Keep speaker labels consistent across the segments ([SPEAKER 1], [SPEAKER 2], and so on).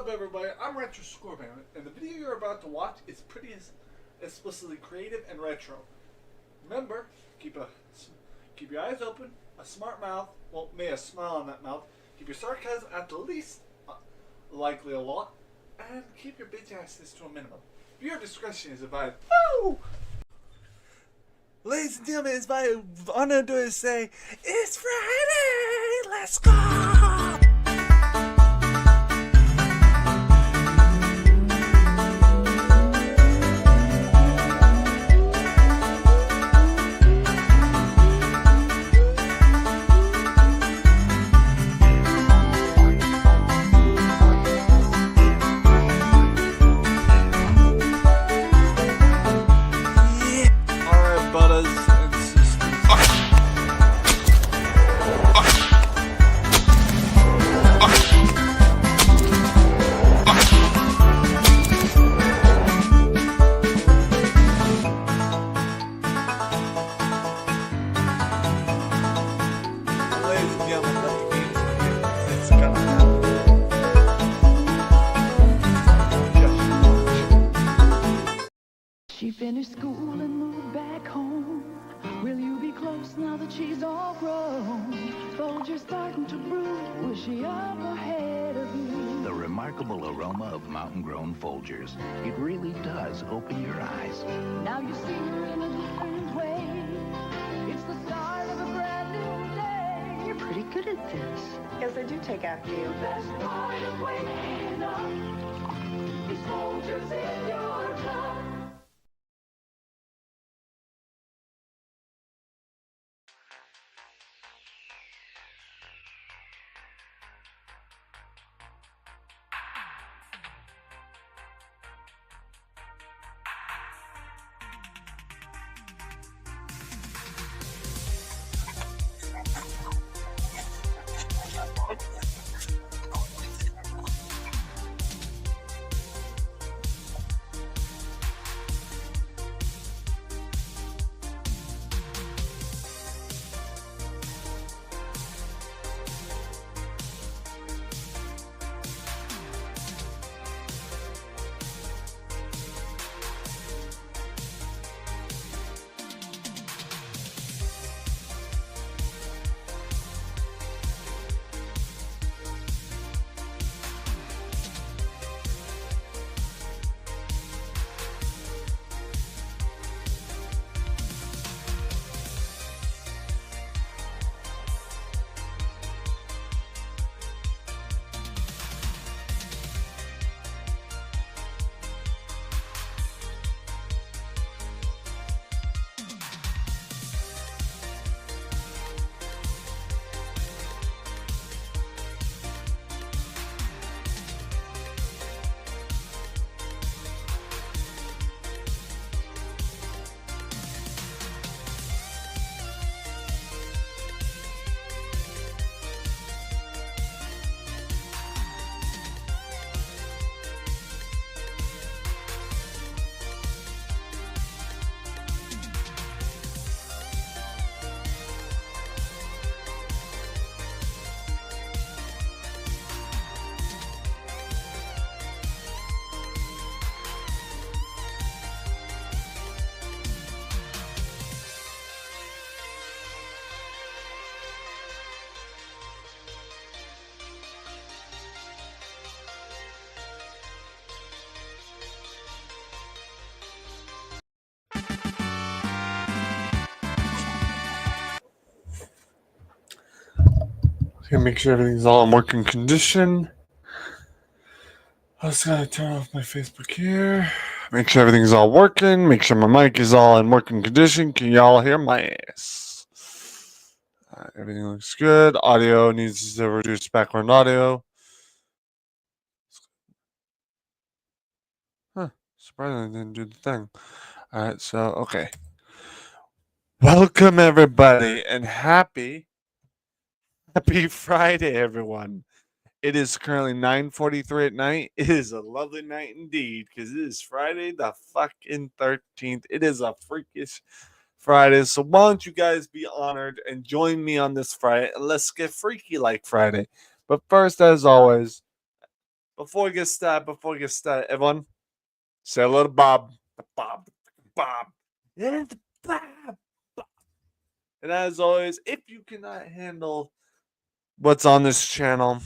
[SPEAKER 1] up, everybody? I'm Retro Scorpion, and the video you're about to watch is pretty explicitly creative and retro. Remember, keep your eyes open, a smart mouth, well, may a smile on that mouth, keep your sarcasm at the least likely a lot, and keep your bitch asses to a minimum. Your discretion is advised. Woo! Ladies and gentlemen, it's my honor to say, it's Friday! Let's go!
[SPEAKER 2] She finished school and moved back home. Will you be close now that she's all grown? Folger's starting to brew. Was she up ahead of you?
[SPEAKER 3] The remarkable aroma of mountain-grown Folgers. It really does open your eyes.
[SPEAKER 2] Now you see her in a different way. It's the start of a brand new day.
[SPEAKER 4] You're pretty good at this.
[SPEAKER 5] Yes, I do take after you.
[SPEAKER 2] The best part of waking up is Folgers in your cup.
[SPEAKER 1] Okay, make sure everything's all in working condition. I just gotta turn off my Facebook here. Make sure everything's all working. Make sure my mic is all in working condition. Can y'all hear my ass? Everything looks good. Audio needs to reduce background audio. Surprisingly, didn't do the thing. Alright, so, okay. Welcome, everybody, and happy Friday, everyone. It is currently 9:43 at night. It is a lovely night indeed, because it is Friday the fucking 13th. It is a freakish Friday. So why don't you guys be honored and join me on this Friday, and let's get freaky like Friday. But first, as always, before we get started, everyone, say hello to Bob. Bob. Yeah, the Bob. And as always, if you cannot handle what's on this channel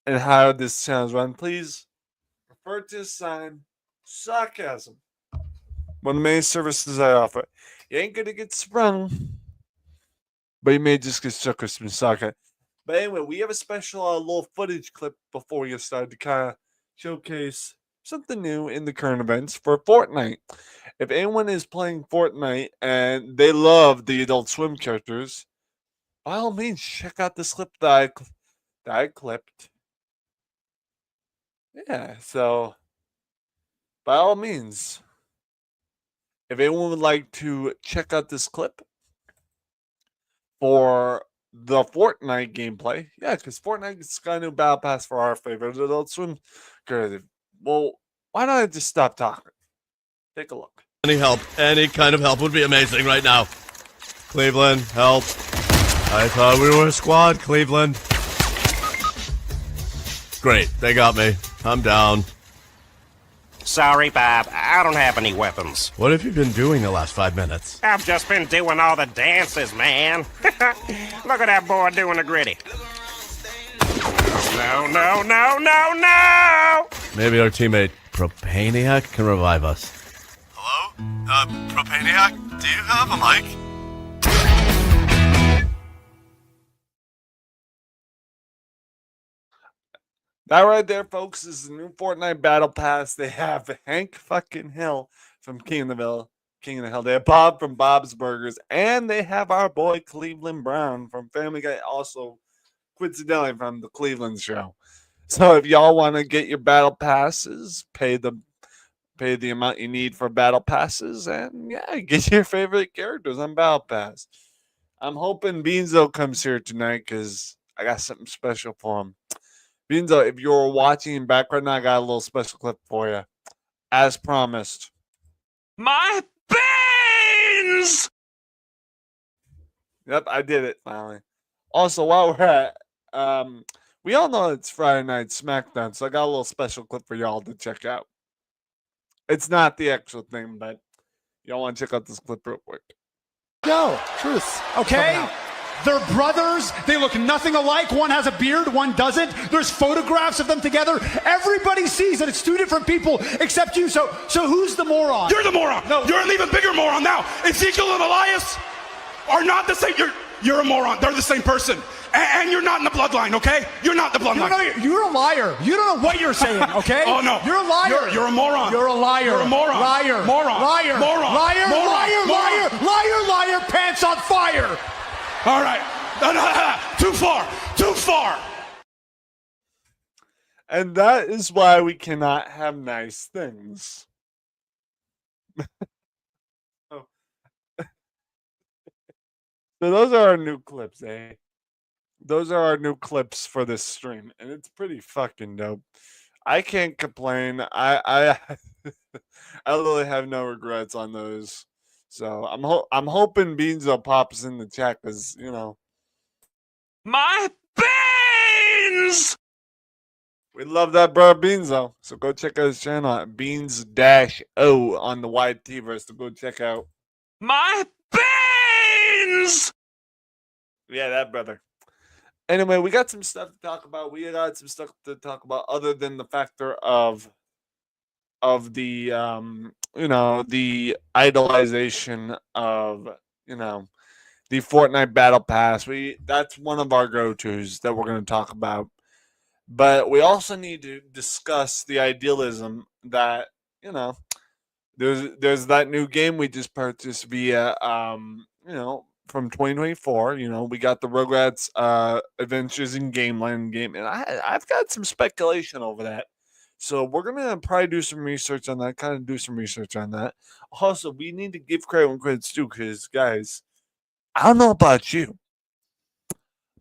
[SPEAKER 1] and how this channel's run, please refer to the sign sarcasm. One of the main services I offer. You ain't gonna get sprung, but you may just get stuck with some sarcasm. But anyway, we have a special little footage clip before we get started to kind of showcase something new in the current events for Fortnite. If anyone is playing Fortnite and they love the Adult Swim characters, by all means, check out this clip that I clipped. Yeah, so by all means, if anyone would like to check out this clip for the Fortnite gameplay, yeah, because Fortnite's got a new battle pass for our favorite Adult Swim creative. Well, why don't I just stop talking? Take a look.
[SPEAKER 4] Any help, any kind of help would be amazing right now. Cleveland, help. I thought we were a squad, Cleveland. Great, they got me. I'm down.
[SPEAKER 5] Sorry, Bob. I don't have any weapons.
[SPEAKER 4] What have you been doing the last 5 minutes?
[SPEAKER 5] I've just been doing all the dances, man. Look at that boy doing the gritty. No, no, no, no, no!
[SPEAKER 4] Maybe our teammate Propaniac can revive us. Hello? Propaniac, do you have a mic?
[SPEAKER 1] That right there, folks, is the new Fortnite Battle Pass. They have Hank fucking Hill from King of the Hill. They have Bob from Bob's Burgers, and they have our boy Cleveland Brown from Family Guy, also coincidentally from the Cleveland Show. So if y'all want to get your battle passes, pay the amount you need for battle passes, and yeah, get your favorite characters on Battle Pass. I'm hoping Beanzo comes here tonight because I got something special for him. Beanzo, if you're watching in background now, I got a little special clip for you. As promised. My beans! Yep, I did it finally. Also, while we're at, we all know it's Friday Night SmackDown, so I got a little special clip for y'all to check out. It's not the actual thing, but y'all want to check out this clip real quick.
[SPEAKER 6] Go, truth. Okay? They're brothers. They look nothing alike. One has a beard, one doesn't. There's photographs of them together. Everybody sees that it's two different people except you. So who's the moron?
[SPEAKER 7] You're the moron.
[SPEAKER 6] No.
[SPEAKER 7] You're an even bigger moron now. Ezekiel and Elias are not the same. You're a moron. They're the same person. And you're not in the bloodline, okay? You're not in the bloodline.
[SPEAKER 6] You're a liar. You don't know what you're saying, okay?
[SPEAKER 7] Oh, no.
[SPEAKER 6] You're a liar.
[SPEAKER 7] You're a moron.
[SPEAKER 6] You're a liar.
[SPEAKER 7] You're a moron.
[SPEAKER 6] Liar.
[SPEAKER 7] Moron.
[SPEAKER 6] Liar.
[SPEAKER 7] Moron.
[SPEAKER 6] Liar.
[SPEAKER 7] Moron.
[SPEAKER 6] Liar.
[SPEAKER 7] Moron.
[SPEAKER 6] Liar. Liar. Pants on fire.
[SPEAKER 7] All right. Too far. Too far.
[SPEAKER 1] And that is why we cannot have nice things. So those are our new clips, eh? Those are our new clips for this stream, and it's pretty fucking dope. I can't complain. I I literally have no regrets on those. So I'm hoping Beanzo pops in the chat because my beans. We love that bro Beanzo. So go check out his channel at Beans-O on the YT-verse to go check out my beans. Yeah, that brother. Anyway, we got some stuff to talk about. We got some stuff to talk about other than the factor of the the idolization of the Fortnite Battle Pass. That's one of our go-tos that we're going to talk about. But we also need to discuss the idealism that there's that new game we just purchased via from 2024. We got the Rugrats Adventures in Gameland game, and I've got some speculation over that. So we're gonna probably do some research on that. Also, we need to give credit when credit's due, because guys, I don't know about you,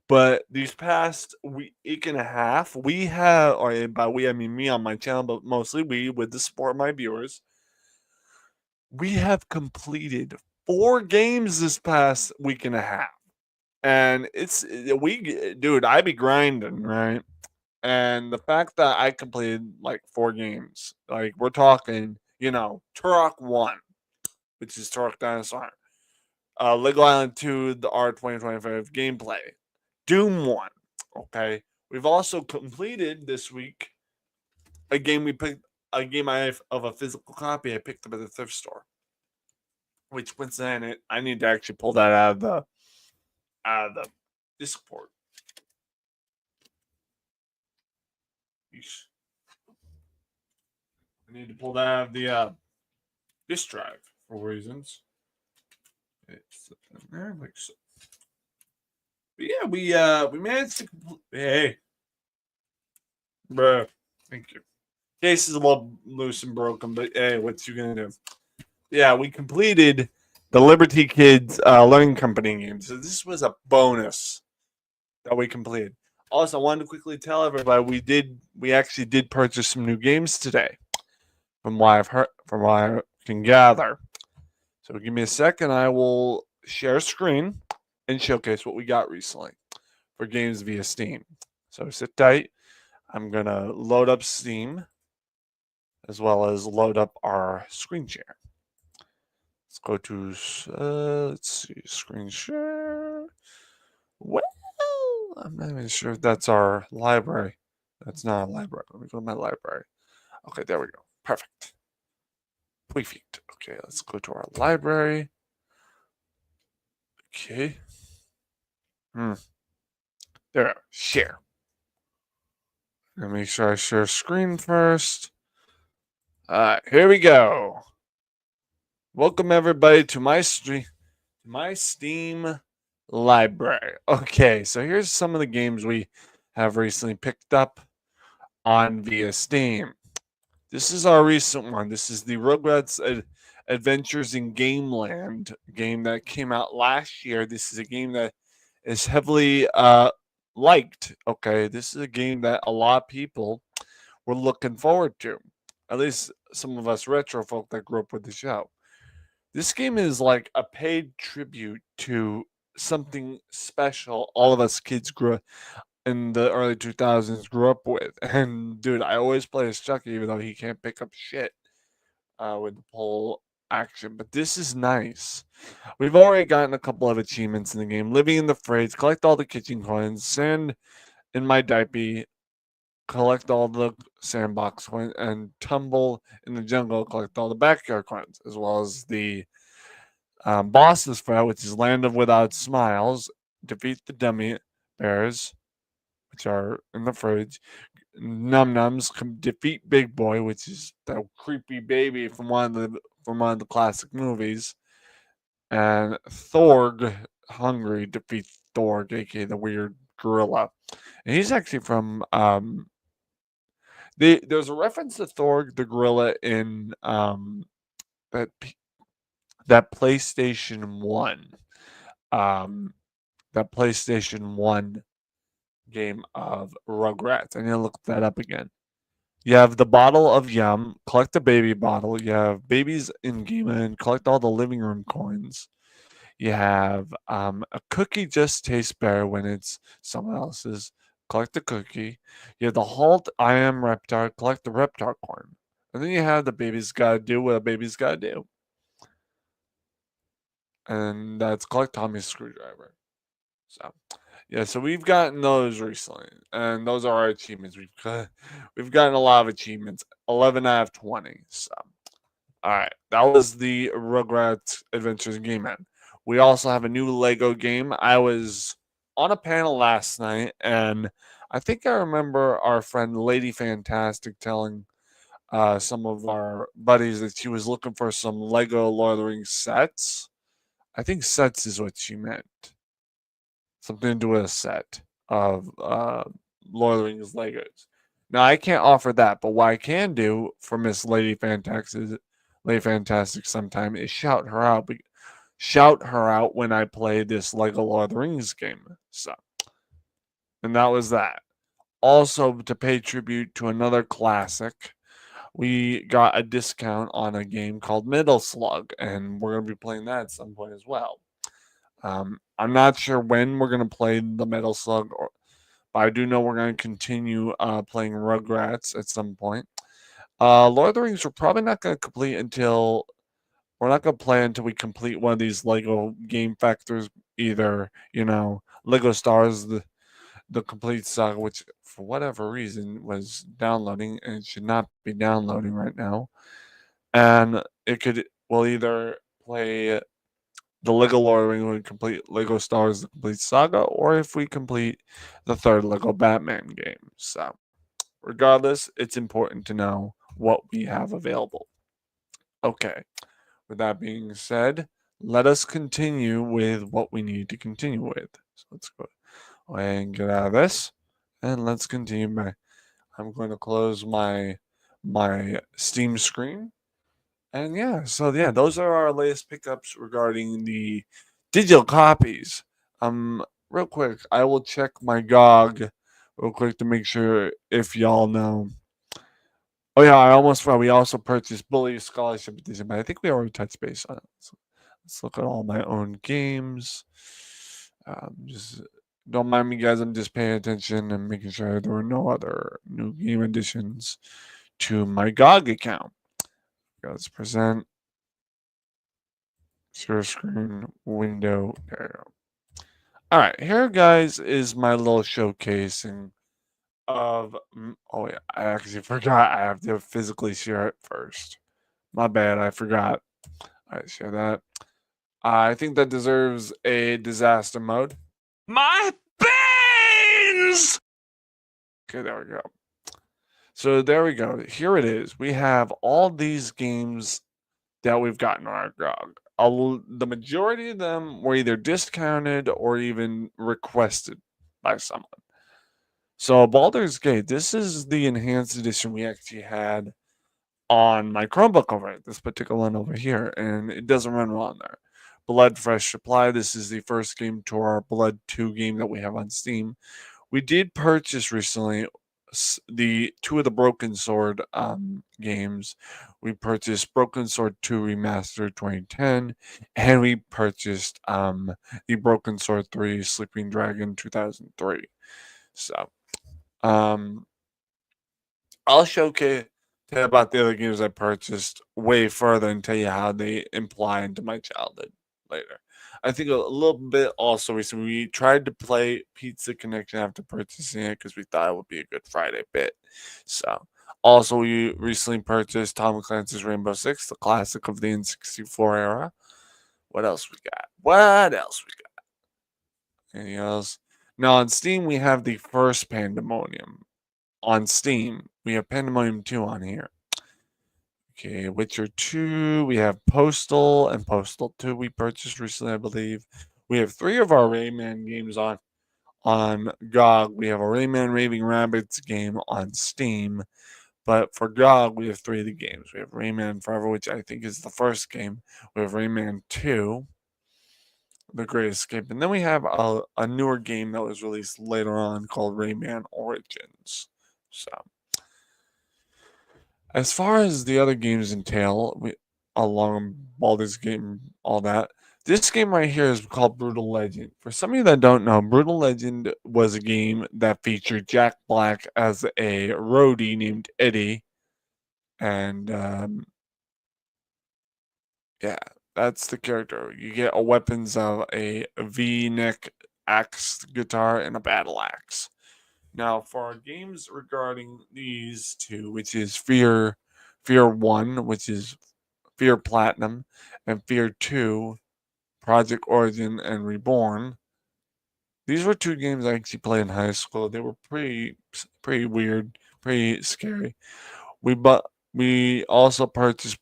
[SPEAKER 1] but these past week and a half, we have, or by we I mean me on my channel, but mostly we, with the support of my viewers, we have completed 4 games this past week and a half. And dude, I be grinding, right? And the fact that I completed like 4 games, like we're talking, Turok 1, which is Turok Dinosaur, Lego Island 2, the R2025 gameplay, Doom 1. Okay, we've also completed this week a game of a physical copy I picked up at the thrift store. Which coincidentally, I need to actually pull that out of the Discord. Yeesh. I need to pull that out of the disk drive for reasons. It's in there like so. But yeah, we managed to complete. Hey, bruh, thank you. Case is a little loose and broken, but hey, what you gonna do? Yeah, we completed the Liberty Kids Learning Company game. So this was a bonus that we completed. Also, I wanted to quickly tell everybody we actually did purchase some new games today, from what I can gather. So give me a second, I will share a screen and showcase what we got recently for games via Steam. So sit tight. I'm gonna load up Steam as well as load up our screen share. Let's go to let's see, screen share. Well, I'm not even sure if that's our library. That's not a library. Let me go to my library. Okay, there we go. Perfect. Perfect. Okay, let's go to our library. Okay. There. Share. Let me make sure I share screen first. Here we go. Welcome everybody to my Steam library. Okay, so here's some of the games we have recently picked up on via Steam. This is our recent one. This is the Rugrats Adventures in Gameland game that came out last year. This is a game that is heavily liked. Okay, this is a game that a lot of people were looking forward to. At least some of us retro folk that grew up with the show. This game is like a paid tribute to something special all of us kids grew in the early 2000s grew up with. And dude, I always play as Chucky even though he can't pick up shit with the pole action. But this is nice. We've already gotten a couple of achievements in the game. Living in the fridge, collect all the kitchen coins, sand in my diaper, collect all the sandbox coins, and tumble in the jungle, collect all the backyard coins, as well as the boss's fight, which is Land of Without Smiles, defeat the dummy bears, which are in the fridge. Num Nums defeat Big Boy, which is the creepy baby from one of the classic movies, and Thorg Hungry defeats Thorg, aka the weird gorilla. And he's actually from there's a reference to Thorg the gorilla in that that PlayStation 1. That PlayStation 1 game of Rugrats. I need to look that up again. You have the bottle of yum, collect the baby bottle. You have babies in game and collect all the living room coins. You have a cookie just tastes better when it's someone else's. Collect the cookie. You have the halt I am Reptar, collect the Reptar coin. And then you have the baby's gotta do what a baby's gotta do. And that's collect Tommy's screwdriver. So yeah, so we've gotten those recently, and those are our achievements. We've gotten a lot of achievements, 11 out of 20. So, all right, that was the Rugrats Adventures Game Man. We also have a new Lego game. I was on a panel last night, and I think I remember our friend Lady Fantastic telling some of our buddies that she was looking for some Lego Lord of the Rings sets. I think sets is what she meant. Something to do with a set of Lord of the Rings Legos. Now I can't offer that, but what I can do for Miss Lady Fantastic sometime is shout her out when I play this Lego Lord of the Rings game. So, and that was that. Also, to pay tribute to another classic, we got a discount on a game called Metal Slug, and we're gonna be playing that at some point as well. I'm not sure when we're gonna play the Metal Slug,
[SPEAKER 8] But I do know we're going to continue playing Rugrats at some point. Lord of the Rings, we're probably not going to complete until we're not going to play until we complete one of these Lego game factors. Either Lego Stars, the complete saga, which for whatever reason was downloading and it should not be downloading right now. And we'll either play the Lego Lord of the Rings when we complete Lego Stars, the complete saga, or if we complete the third Lego Batman game. So, regardless, it's important to know what we have available. Okay, with that being said, let us continue with what we need to continue with. So let's go ahead and get out of this, and let's continue. I'm going to close my Steam screen. And those are our latest pickups regarding the digital copies. Real quick, I will check my GOG real quick to make sure if y'all know. Oh yeah, I almost forgot. We also purchased Bully Scholarship Edition, but I think we already touched base on it. So let's look at all my own games. Just don't mind me, guys. I'm just paying attention and making sure there were no other new game additions to my GOG account. Let's present. Share screen window. There you go. All right, here, guys, is my little showcasing of. Oh yeah, I actually forgot. I have to physically share it first. My bad. I forgot. All right, share that. I think that deserves a disaster mode.
[SPEAKER 5] My beans!
[SPEAKER 8] Okay, there we go. So there we go. Here it is. We have all these games that we've gotten on our GOG. The majority of them were either discounted or even requested by someone. So Baldur's Gate, this is the enhanced edition we actually had on my Chromebook over it, this particular one over here, and it doesn't run well on there. Blood Fresh Supply, this is the first game to our Blood 2 game that we have on Steam. We did purchase recently the two of the Broken Sword games. We purchased Broken Sword 2 Remastered 2010, and we purchased the Broken Sword 3 Sleeping Dragon 2003. So, I'll showcase about the other games I purchased way further and tell you how they imply into my childhood later. I think a little bit also recently, we tried to play Pizza Connection after purchasing it because we thought it would be a Good Friday bit. So, also, we recently purchased Tom Clancy's Rainbow Six, the classic of the N64 era. What else we got? Anything else? Now, on Steam, we have the first Pandemonium. On Steam, we have Pandemonium 2 on here. Okay, Witcher 2, we have Postal and Postal 2 we purchased recently, I believe. We have 3 of our Rayman games on GOG. We have a Rayman Raving Rabbids game on Steam. But for GOG, we have 3 of the games. We have Rayman Forever, which I think is the first game. We have Rayman 2, The Great Escape. And then we have a newer game that was released later on called Rayman Origins. So, as far as the other games entail, along Baldur's Gate and all that, this game right here is called Brutal Legend. For some of you that don't know, Brutal Legend was a game that featured Jack Black as a roadie named Eddie. And, yeah, that's the character. You get weapons of a V-neck axe guitar and a battle axe. Now, for our games regarding these two, which is Fear 1, which is Fear Platinum, and Fear 2, Project Origin and Reborn. These were 2 games I actually played in high school. They were pretty weird, pretty scary. We also purchased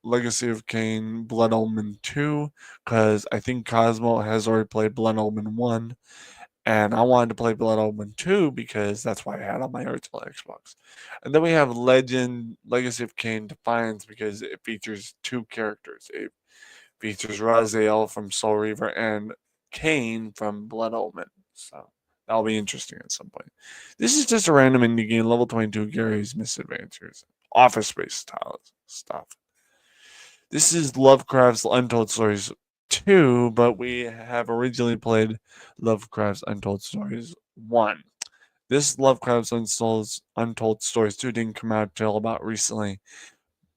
[SPEAKER 8] Legacy of Kain, Blood Omen 2, because I think Cosmo has already played Blood Omen 1. And I wanted to play Blood Omen 2 because that's why I had on my original Xbox. And then we have Legacy of Kain Defiance because it features 2 characters. It features Raziel from Soul Reaver and Kain from Blood Omen. So that'll be interesting at some point. This is just a random indie game, level 22, Gary's Misadventures. Office Space style stuff. This is Lovecraft's Untold Stories 2, but we have originally played Lovecraft's Untold Stories 1. This Lovecraft's Untold Stories 2 didn't come out till about recently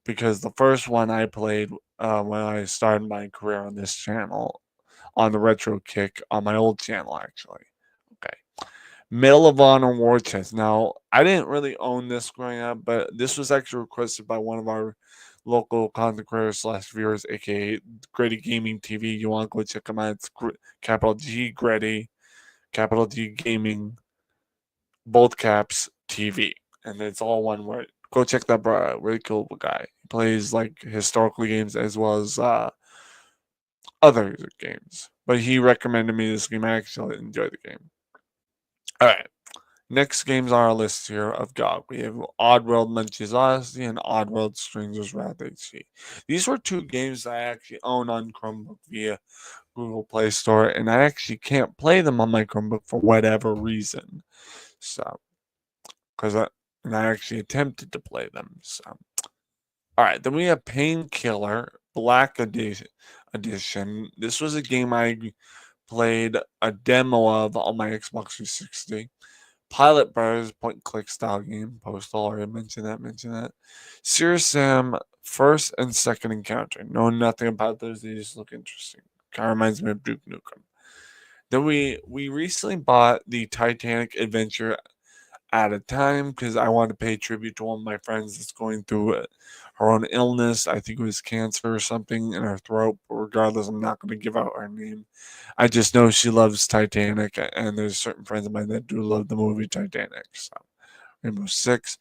[SPEAKER 8] because the first one I played when I started my career on this channel, on the Retro Kick, on my old channel actually. Okay. Medal of Honor War Chest. Now, I didn't really own this growing up, but this was actually requested by one of our local content creators / viewers, aka Grady Gaming TV. You want to go check them out? It's capital G Grady, capital D Gaming, both caps TV, and it's all one word. Go check that really cool guy. He plays like historical games as well as other games. But he recommended me this game. I actually enjoyed the game. All right. Next games on our list here of GOG. We have Oddworld Munchie's Odyssey and Oddworld Stranger's Wrath HD. These were two games that I actually own on Chromebook via Google Play Store, and I actually can't play them on my Chromebook for whatever reason. So, I actually attempted to play them. So, all right. Then we have Painkiller Black Edition. This was a game I played a demo of on my Xbox 360. Pilot Brothers point-and-click style game. Postal, already mentioned that. Serious Sam First and Second Encounter. Know nothing about those. They just look interesting. Kind of reminds me of Duke Nukem. Then we recently bought the Titanic Adventure at a Time because I wanted to pay tribute to one of my friends that's going through her own illness. I think it was cancer or something in her throat. But regardless, I'm not going to give out her name. I just know she loves Titanic, and there's certain friends of mine that do love the movie Titanic. So, Rainbow Six.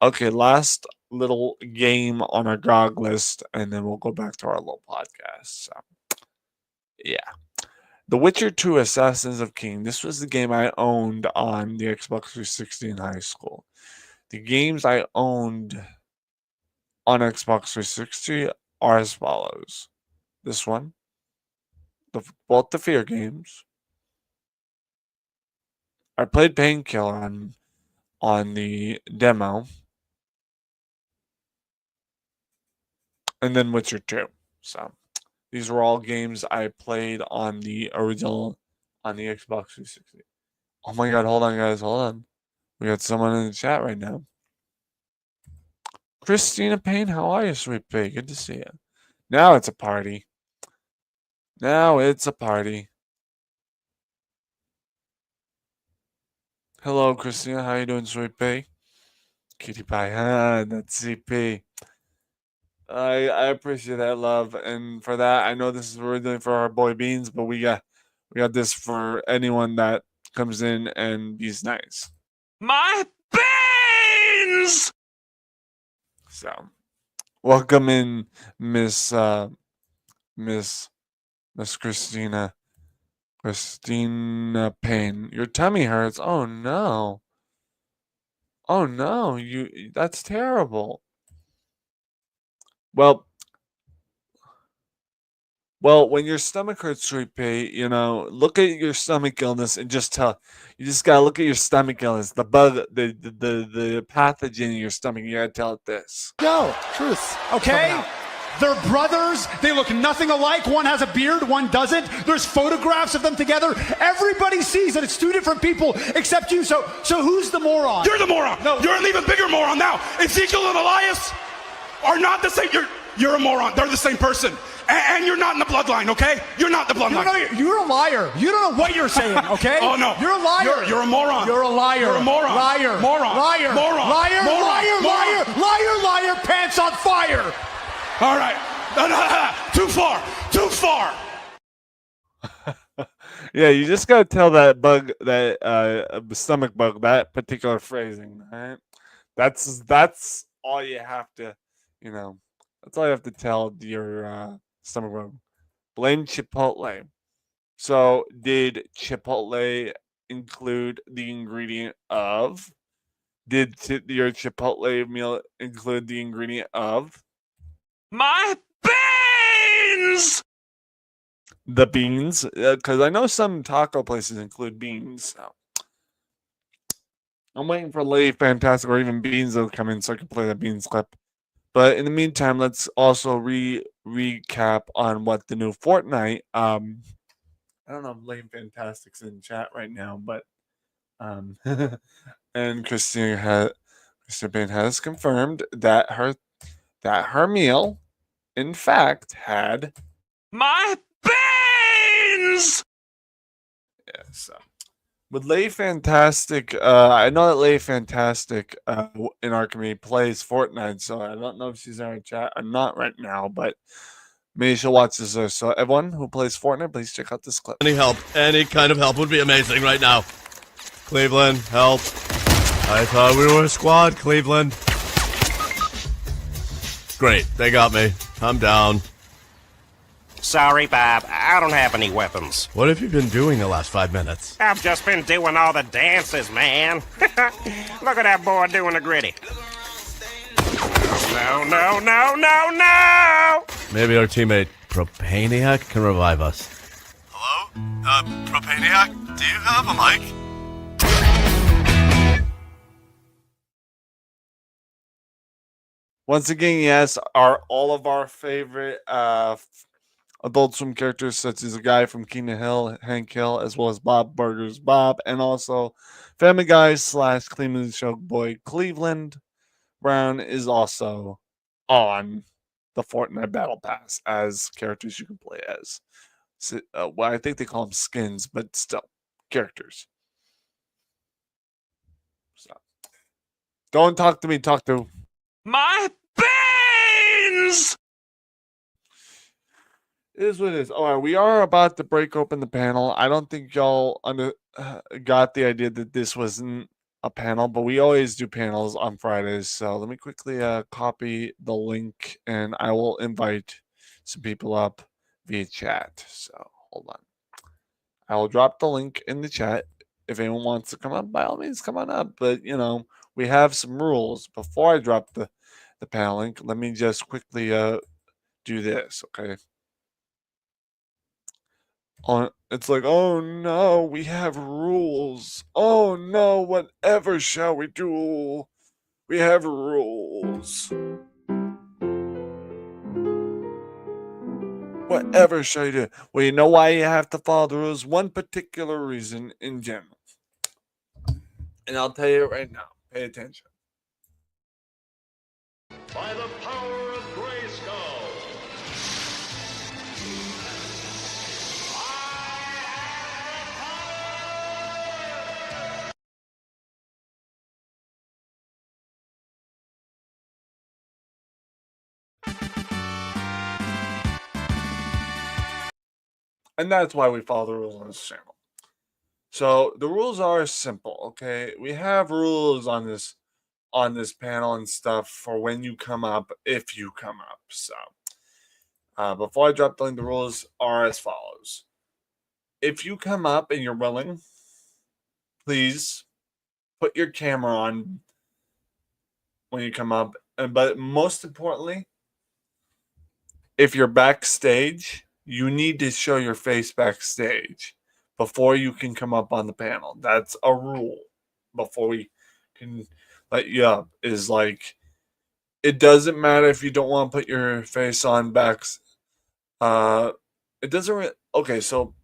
[SPEAKER 8] Okay, last little game on our GOG list, and then we'll go back to our little podcast. So, yeah. The Witcher 2 Assassins of King. This was the game I owned on the Xbox 360 in high school. The games I owned on Xbox 360 are as follows. This one. Both the Fear games. I played Painkiller on the demo. And then Witcher 2. So these were all games I played on the original on the Xbox 360. Oh my god, hold on guys, hold on. We got someone in the chat right now. Christina Payne, how are you, sweet pea? Good to see you. Now it's a party. Now it's a party. Hello, Christina. How you doing, sweet pea? Kitty pie. That's CP. I appreciate that, love, and for that, I know this is originally for our boy Beans, but we got this for anyone that comes in and he's nice.
[SPEAKER 5] My beans!
[SPEAKER 8] So, welcome in, Miss Christina Payne. Your tummy hurts. Oh no. Oh no, that's terrible. Well, when your stomach hurts, sweet pea, look at your stomach illness and just you just gotta look at your stomach illness, the bug, the pathogen in your stomach. You gotta tell it this.
[SPEAKER 6] Go, truth. Okay? They're brothers. They look nothing alike. One has a beard, one doesn't. There's photographs of them together. Everybody sees that it's two different people except you. So who's the moron?
[SPEAKER 7] You're the moron.
[SPEAKER 6] No.
[SPEAKER 7] You're an even bigger moron now. Ezekiel and Elias are not the same. You're a moron. They're the same person. And you're not in the bloodline, okay? You're not in the bloodline.
[SPEAKER 6] You're a liar. You don't know what you're saying, okay?
[SPEAKER 7] Oh, no.
[SPEAKER 6] You're a liar.
[SPEAKER 7] You're a moron.
[SPEAKER 6] You're a liar.
[SPEAKER 7] You're a moron.
[SPEAKER 6] Liar.
[SPEAKER 7] Moron.
[SPEAKER 6] Liar.
[SPEAKER 7] Moron.
[SPEAKER 6] Liar.
[SPEAKER 7] Moron.
[SPEAKER 6] Liar.
[SPEAKER 7] Moron.
[SPEAKER 6] Liar. Liar. Pants on fire.
[SPEAKER 7] All right. Too far. Too far.
[SPEAKER 8] Yeah, you just gotta tell that bug, that stomach bug, that particular phrasing, right? That's all you have to, that's all you have to tell your stomach bug. Blame Chipotle. So, did Chipotle include the ingredient of? Did your Chipotle meal include the ingredient of?
[SPEAKER 5] My beans!
[SPEAKER 8] The beans, because I know some taco places include beans. So I'm waiting for Lady Fantastic or even Beans to come in so I can play the Beans clip. But in the meantime, let's also recap on what the new Fortnite. I don't know if Lady Fantastic's in chat right now, but And Christina Payne has confirmed that her meal, in fact, had
[SPEAKER 5] My beans!
[SPEAKER 8] yeah. So with Lay Fantastic, I know that Lay Fantastic in our community plays Fortnite, so I don't know if she's in our chat or not right now, but maybe she'll watch this. So everyone who plays Fortnite, please check out this clip.
[SPEAKER 4] Any kind of help would be amazing right now. Cleveland, help. I thought we were a squad, Cleveland. Great, they got me. I'm down.
[SPEAKER 5] Sorry, Bob. I don't have any weapons.
[SPEAKER 4] What have you been doing the last 5 minutes?
[SPEAKER 5] I've just been doing all the dances, man. Look at that boy doing the gritty. No, no, no, no, no!
[SPEAKER 4] Maybe our teammate Propaniac can revive us. Hello? Propaniac, do you have a mic?
[SPEAKER 8] Once again, yes, all of our favorite Adult Swim characters, such as a guy from Kingdom Hill, Hank Hill, as well as Bob Burgers Bob, and also Family Guy / Cleveland Show Boy Cleveland Brown is also on the Fortnite Battle Pass as characters you can play as. So, well, I think they call them skins, but still characters. So, don't talk to me. Talk to
[SPEAKER 5] My beans!
[SPEAKER 8] It is what it is. All right, we are about to break open the panel. I don't think y'all got the idea that this wasn't a panel, but we always do panels on Fridays. So let me quickly copy the link, and I will invite some people up via chat. So hold on. I will drop the link in the chat. If anyone wants to come up, by all means, come on up. But, you know, we have some rules. Before I drop the panel link, let me just quickly do this, okay? It's like, oh no, we have rules. Oh no, whatever shall we do? We have rules. Whatever shall you do? Well, you know why you have to follow the rules? One particular reason in general. And I'll tell you right now. Pay attention.
[SPEAKER 9] By the power of Grayskull.
[SPEAKER 8] And that's why we follow the rules on this channel. So the rules are simple, okay? We have rules on this panel and stuff for when you come up, if you come up. So before I drop the link, the rules are as follows. If you come up and you're willing, please put your camera on when you come up. But most importantly, if you're backstage, you need to show your face backstage before you can come up on the panel. That's a rule before we can let you up. Is like, it doesn't matter if you don't want to put your face on backs. It doesn't okay, so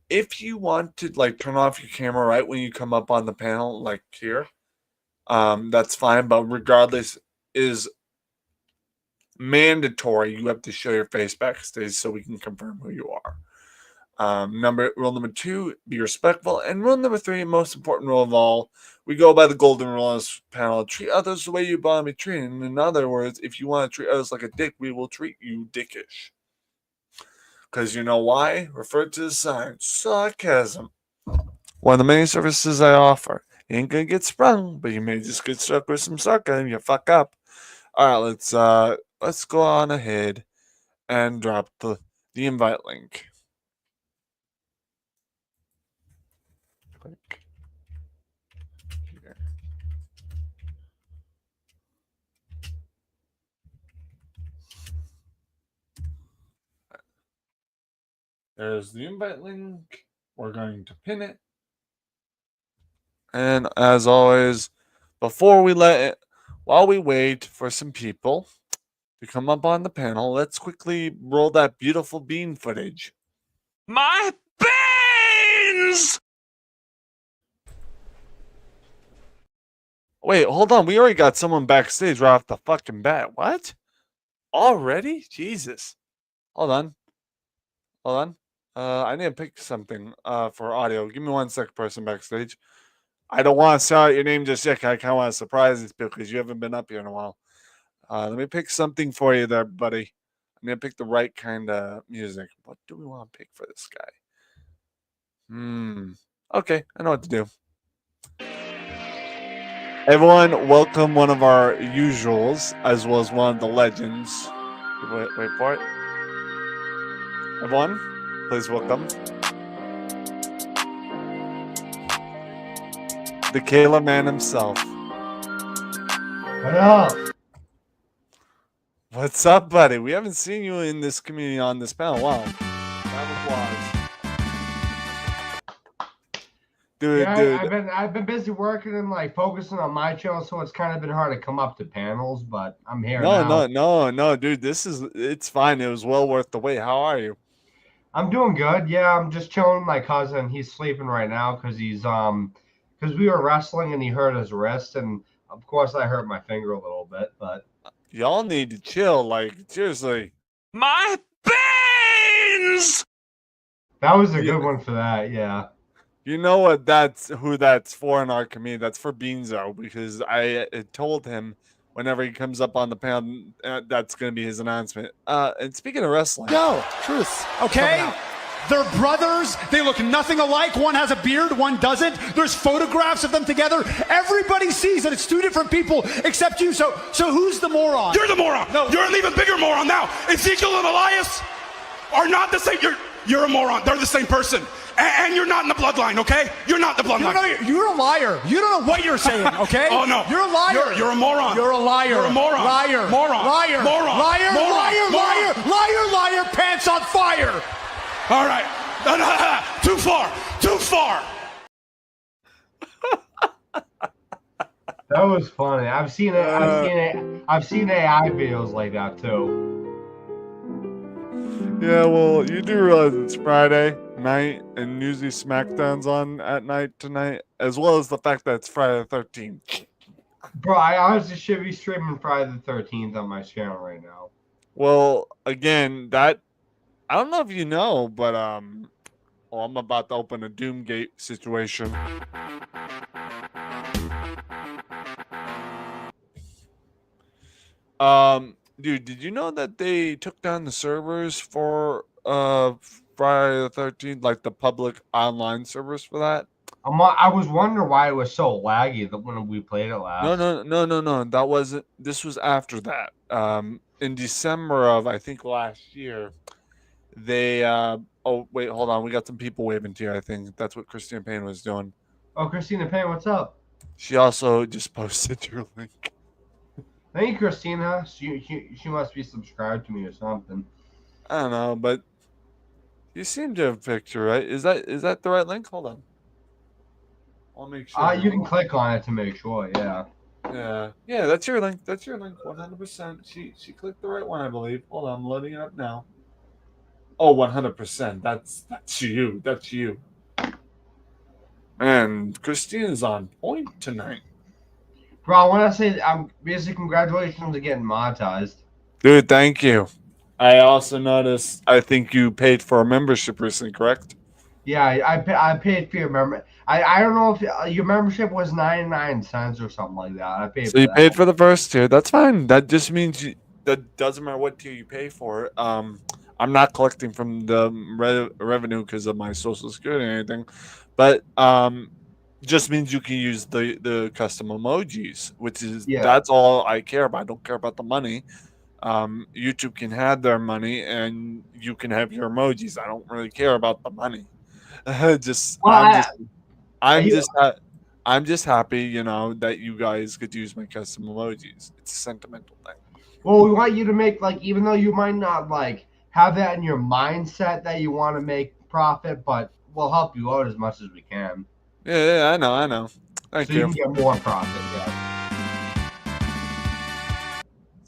[SPEAKER 8] if you want to like turn off your camera right when you come up on the panel, like here, that's fine. But regardless, is mandatory. You have to show your face backstage so we can confirm who you are. Rule number 2, be respectful. And rule number 3, most important rule of all, we go by the golden rule on this panel: treat others the way you want to be treated. In other words, if you want to treat others like a dick, we will treat you dickish. Because you know why? Refer to the sign: sarcasm. One of the many services I offer. You ain't gonna get sprung, but you may just get stuck with some sarcasm. You fuck up. All right, let's go on ahead and drop the invite link. Click here. There's the invite link. We're going to pin it. And as always, while we wait for some people to come up on the panel, let's quickly roll that beautiful bean footage.
[SPEAKER 5] My beans!
[SPEAKER 8] Wait, hold on. We already got someone backstage right off the fucking bat. What? Already? Jesus. Hold on. Hold on. I need to pick something for audio. Give me 1 sec, person backstage. I don't want to shout out your name just yet. I kind of want to surprise these people because you haven't been up here in a while. Let me pick something for you there, buddy. I'm going to pick the right kind of music. What do we want to pick for this guy? Okay, I know what to do. Everyone, welcome one of our usuals, as well as one of the legends. Wait for it. Everyone, please welcome the Kayla man himself.
[SPEAKER 10] What up?
[SPEAKER 8] What's up, buddy? We haven't seen you in this community on this panel. Wow. Round of applause. Dude.
[SPEAKER 10] I've been busy working and like focusing on my channel, so it's kind of been hard to come up to panels, but I'm here now.
[SPEAKER 8] No, dude. It's fine. It was well worth the wait. How are you?
[SPEAKER 10] I'm doing good. Yeah, I'm just chilling with my cousin. He's sleeping right now because because we were wrestling and he hurt his wrist, and of course I hurt my finger a little bit, but
[SPEAKER 8] y'all need to chill. Like, seriously.
[SPEAKER 5] My beans!
[SPEAKER 10] That was a good one for that, yeah.
[SPEAKER 8] You know what? Who that's for in our community. That's for Beanzo, because I told him whenever he comes up on the panel, that's going to be his announcement. And speaking of wrestling,
[SPEAKER 6] No, truth. Okay? They're brothers. They look nothing alike. One has a beard, one doesn't. There's photographs of them together. Everybody sees that it's two different people except you. So who's the moron?
[SPEAKER 7] You're the moron.
[SPEAKER 6] No.
[SPEAKER 7] You're an even bigger moron now. Ezekiel and Elias are not the same. You're a moron. They're the same person. And you're not in the bloodline, okay? You're not in the bloodline.
[SPEAKER 6] You're a liar. You don't know what you're saying, okay?
[SPEAKER 7] Oh, no.
[SPEAKER 6] You're a liar.
[SPEAKER 7] You're a moron.
[SPEAKER 6] You're a liar.
[SPEAKER 7] You're a moron.
[SPEAKER 6] Liar.
[SPEAKER 7] Moron.
[SPEAKER 6] Liar.
[SPEAKER 7] Moron.
[SPEAKER 6] Liar.
[SPEAKER 7] Moron.
[SPEAKER 6] Liar.
[SPEAKER 7] Moron.
[SPEAKER 6] Liar. Liar. Pants on fire.
[SPEAKER 7] All right. Too far. Too far.
[SPEAKER 10] that was funny. I've seen AI videos like that too.
[SPEAKER 8] yeah, well, you do realize it's Friday night and usually SmackDown's on at night tonight, as well as the fact that it's Friday the 13th.
[SPEAKER 10] Bro, I honestly should be streaming Friday the 13th on my channel right now.
[SPEAKER 8] Well, again, I don't know if you know, but I'm about to open a Doomgate situation. Dude, did you know that they took down the servers for Friday the 13th, like the public online servers for that?
[SPEAKER 10] I was wondering why it was so laggy that when we played it last.
[SPEAKER 8] No. That wasn't. This was after that. In December of I think last year, they. Oh wait, hold on. We got some people waving to you. I think that's what Christina Payne was doing.
[SPEAKER 10] Oh, Christina Payne, what's up?
[SPEAKER 8] She also just posted your link.
[SPEAKER 10] Thank you, Christina. She must be subscribed to me or something.
[SPEAKER 8] I don't know, but you seem to have a picture, right? Is that the right link? Hold on. I'll make sure.
[SPEAKER 10] You can click on it to make sure. Yeah.
[SPEAKER 8] Yeah. That's your link. 100%. She clicked the right one, I believe. Hold on, I'm loading it up now. Oh, 100%. That's you. That's you. And Christina's on point tonight.
[SPEAKER 10] Bro, I want to say basically congratulations on getting monetized.
[SPEAKER 8] Dude, thank you. I also noticed, I think you paid for a membership recently, correct?
[SPEAKER 10] Yeah, I paid for your membership. I don't know if your membership was 99 cents or something like that. I paid.
[SPEAKER 8] So you paid for the first tier. That's fine. That just means that doesn't matter what tier you pay for. I'm not collecting from the revenue because of my social security or anything, but just means you can use the custom emojis, which is that's all I care about. I don't care about the money. YouTube can have their money and you can have your emojis. I don't really care about the money. I'm just happy, you know, that you guys could use my custom emojis. It's a sentimental thing.
[SPEAKER 10] Well, we want you to make, like, even though you might not like have that in your mindset that you want to make profit, but we'll help you out as much as we can.
[SPEAKER 8] Yeah, I know. Thank you.
[SPEAKER 10] So you can get more profit, yeah.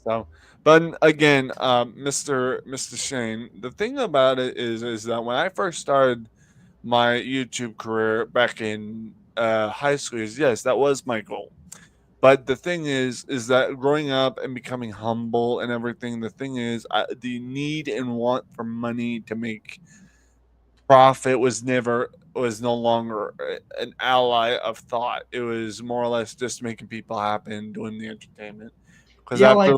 [SPEAKER 8] So, but again, Mr. Shane, the thing about it is that when I first started my YouTube career back in high school, yes, that was my goal. But the thing is that growing up and becoming humble and everything, the thing is, the need and want for money to make profit was no longer an ally of thought. It was more or less just making people happy and doing the entertainment. Because
[SPEAKER 10] Yeah, like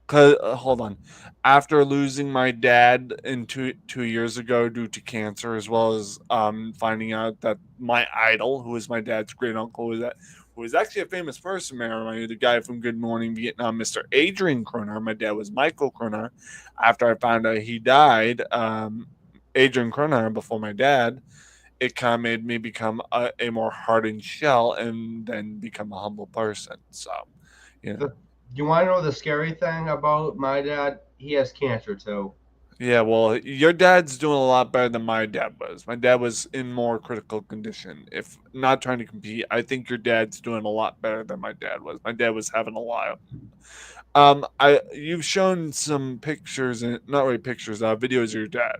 [SPEAKER 8] hold on, after losing my dad in 2 years ago due to cancer, as well as finding out that my idol, who was my dad's great uncle, who was actually a famous person, man, the guy from Good Morning Vietnam, Mr. Adrian Cronar. My dad was Michael Cronar. After I found out he died, Adrian Cronar before my dad, it kind of made me become a more hardened shell and then become a humble person. So, you know.
[SPEAKER 10] you want to know the scary thing about my dad? He has cancer too.
[SPEAKER 8] Yeah, well, your dad's doing a lot better than my dad was. My dad was in more critical condition. If not trying to compete, I think your dad's doing a lot better than my dad was. My dad was having a lot. You've shown some pictures and not really pictures, videos of your dad.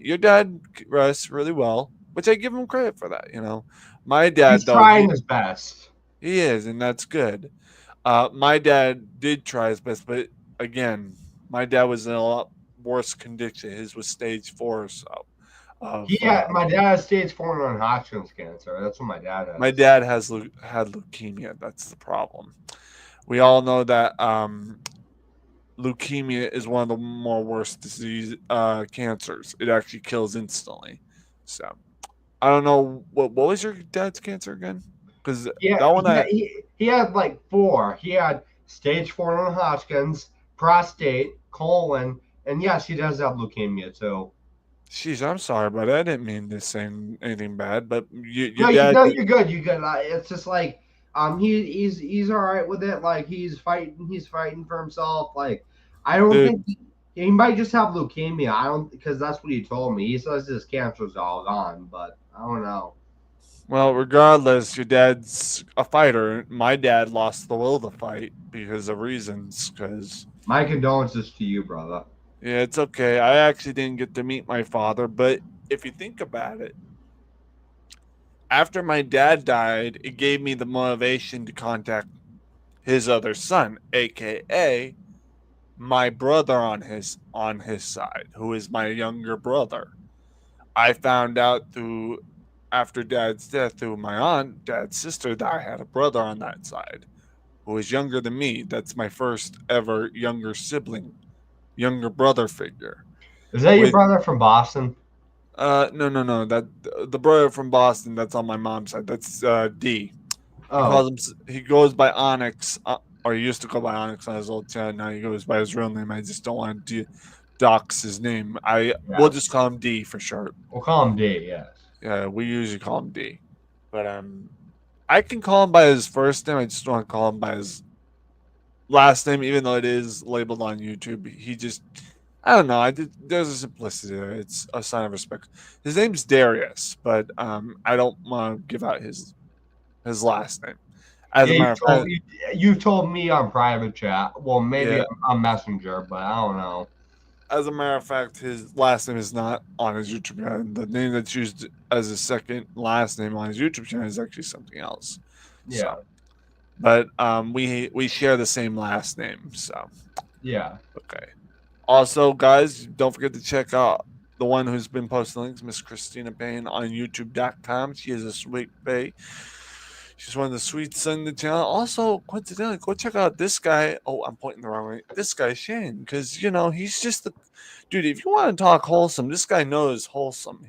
[SPEAKER 8] Your dad rests really well, which I give him credit for that. My
[SPEAKER 10] He's
[SPEAKER 8] dad though,
[SPEAKER 10] trying his best.
[SPEAKER 8] he is, and that's good. My dad did try his best, but again, my dad was in a lot worse condition. His was stage 4 or so.
[SPEAKER 10] My dad has stage 4 non-Hodgkin's cancer. That's what my dad has.
[SPEAKER 8] My dad had leukemia. That's the problem. We all know that leukemia is one of the more worst disease cancers. It actually kills instantly. So I don't know what was your dad's cancer again? Because
[SPEAKER 10] Yeah,
[SPEAKER 8] that one
[SPEAKER 10] he had like 4. He had stage 4 non-Hodgkin's, prostate, colon, and yes, he does have leukemia too.
[SPEAKER 8] Jeez, I'm sorry, but I didn't mean to say anything bad. But your
[SPEAKER 10] No,
[SPEAKER 8] dad.
[SPEAKER 10] you're good. You're good. It's just like he's all right with it. Like he's fighting for himself. Like I don't
[SPEAKER 8] Dude,
[SPEAKER 10] think he might just have leukemia. I don't because that's what he told me. He says his cancer's all gone, but I don't know.
[SPEAKER 8] well, regardless, your dad's a fighter. My dad lost the will to fight because of reasons. Because
[SPEAKER 10] My condolences to you, brother.
[SPEAKER 8] yeah, it's okay. I actually didn't get to meet my father, but if you think about it, after my dad died, it gave me the motivation to contact his other son, aka my brother on his side, who is my younger brother. I found out after dad's death through my aunt, dad's sister, that I had a brother on that side who is younger than me. That's my first ever younger sibling, younger brother figure.
[SPEAKER 10] Is that your
[SPEAKER 8] With
[SPEAKER 10] brother from Boston?
[SPEAKER 8] no. That the brother from Boston. That's on my mom's side. That's D.
[SPEAKER 10] Oh,
[SPEAKER 8] He goes by Onyx, or he used to go by Onyx on his old channel. Now he goes by his real name. I just don't want to dox his name. We'll
[SPEAKER 10] yeah.
[SPEAKER 8] just call him D for short.
[SPEAKER 10] We'll call him D. Yes.
[SPEAKER 8] Yeah, we usually call him D. But I can call him by his first name. I just don't want to call him by his last name, even though it is labeled on YouTube. I don't know. There's a simplicity there. It's a sign of respect. His name's Darius, but I don't want to give out his last name. As a
[SPEAKER 10] Yeah,
[SPEAKER 8] matter of fact,
[SPEAKER 10] you told me on private chat. Well, maybe
[SPEAKER 8] yeah.
[SPEAKER 10] on Messenger, but I don't know.
[SPEAKER 8] As a matter of fact, his last name is not on his YouTube channel. The name that's used as his second last name on his YouTube channel is actually something else.
[SPEAKER 10] Yeah.
[SPEAKER 8] So, but we share the same last name. So
[SPEAKER 10] Yeah.
[SPEAKER 8] okay. Also, guys, don't forget to check out the one who's been posting links, Miss Christina Payne on YouTube.com. She is a sweet bae. She's one of the sweets on the channel. Also, coincidentally, go check out this guy. Oh, I'm pointing the wrong way. This guy, Shane, because, he's just the dude. If you want to talk wholesome, this guy knows wholesome.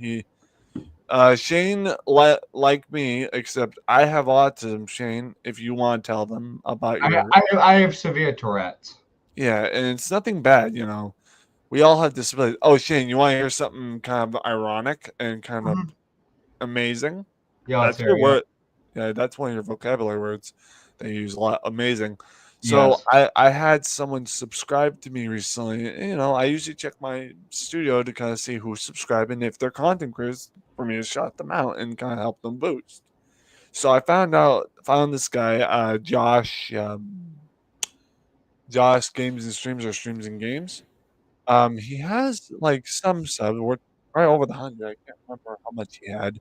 [SPEAKER 8] Shane, like me, except I have autism, Shane, if you want to tell them about your.
[SPEAKER 10] I have severe Tourette's.
[SPEAKER 8] Yeah, and it's nothing bad, We all have disabilities. Oh, Shane, you want to hear something kind of ironic and kind of amazing?
[SPEAKER 10] Yeah, let's
[SPEAKER 8] That's
[SPEAKER 10] hear
[SPEAKER 8] your
[SPEAKER 10] it.
[SPEAKER 8] word. Yeah, that's one of your vocabulary words that you use a lot. Amazing. So
[SPEAKER 10] Yes.
[SPEAKER 8] I had someone subscribe to me recently. I usually check my studio to kind of see who's subscribing, if they're content creators, for me to shout them out and kind of help them boost. So I found this guy, Josh Games and Streams, or Streams and Games. He has like some subs. We're right over the 100. I can't remember how much he had.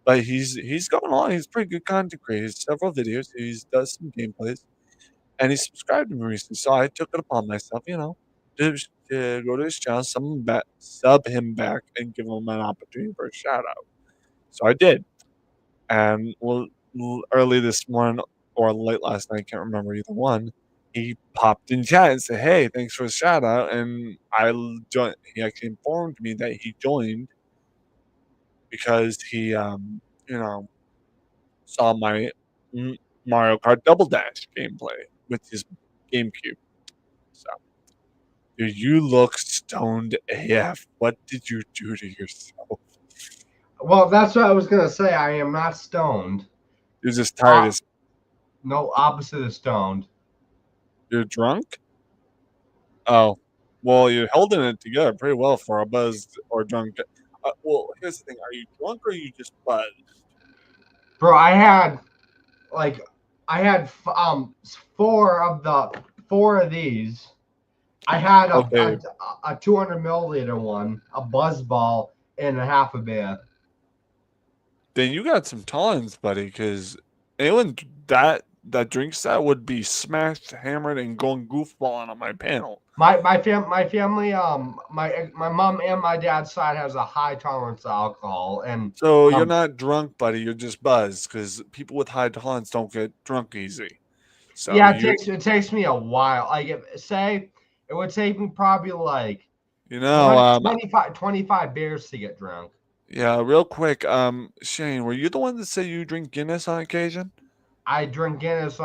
[SPEAKER 8] But he's going along. He's a pretty good content creator. He has several videos. He does some gameplays, and he subscribed to me recently. So I took it upon myself, to go to his channel, sub him back, and give him an opportunity for a shout out. So I did. And early this morning or late last night, can't remember either one. He popped in chat and said, "Hey, thanks for the shout out." And joined. He actually informed me that he joined because he, saw my Mario Kart Double Dash gameplay with his GameCube. So, dude, you look stoned AF. What did you do to yourself?
[SPEAKER 10] Well, that's what I was gonna say. I am not stoned.
[SPEAKER 8] You're just tired as.
[SPEAKER 10] No, opposite of stoned.
[SPEAKER 8] You're drunk? Oh, well, you're holding it together pretty well for a buzzed or drunk. Well, here's the thing: are you drunk or are you just buzzed?
[SPEAKER 10] Bro, I had four of these. I had
[SPEAKER 8] Okay.
[SPEAKER 10] a 200 milliliter one, a buzz ball, and a half a beer.
[SPEAKER 8] Then you got some tolerance, buddy, because anyone that drinks that would be smashed, hammered, and going goofballing on my panel.
[SPEAKER 10] My family, my mom and my dad's side has a high tolerance to alcohol, and
[SPEAKER 8] So you're not drunk, buddy. You're just buzzed because people with high tolerance don't get drunk easy. So
[SPEAKER 10] yeah, it takes me a while. Like, it would take me probably like 25 beers to get drunk.
[SPEAKER 8] Yeah, real quick, Shane, were you the one that said you drink Guinness on occasion?
[SPEAKER 10] I drink Guinness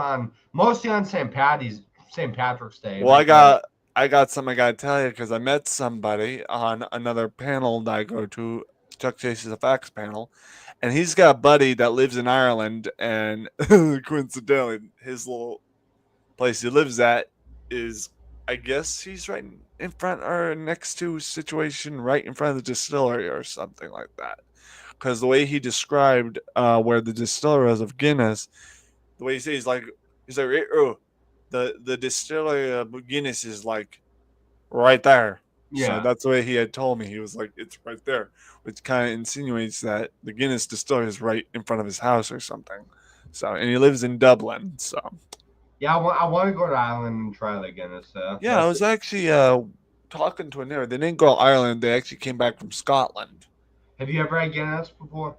[SPEAKER 10] mostly on St. Patrick's Day.
[SPEAKER 8] Well, I got something I gotta tell you because I met somebody on another panel that I go to, Chuck Chase's a Facts panel, and he's got a buddy that lives in Ireland, and coincidentally, his little place he lives at is, I guess he's right in front or next to a situation right in front of the distillery or something like that. Because the way he described where the distillery is of Guinness, the way he says he's like, oh, the distillery of Guinness is like right there.
[SPEAKER 10] Yeah.
[SPEAKER 8] So that's the way he had told me. He was like, it's right there, which kind of insinuates that the Guinness distillery is right in front of his house or something. So, and he lives in Dublin. So,
[SPEAKER 10] yeah, I want to go to Ireland and try the Guinness.
[SPEAKER 8] yeah, I was actually talking to a neighbor. They didn't go to Ireland. They actually came back from Scotland.
[SPEAKER 10] Have you ever had Guinness before?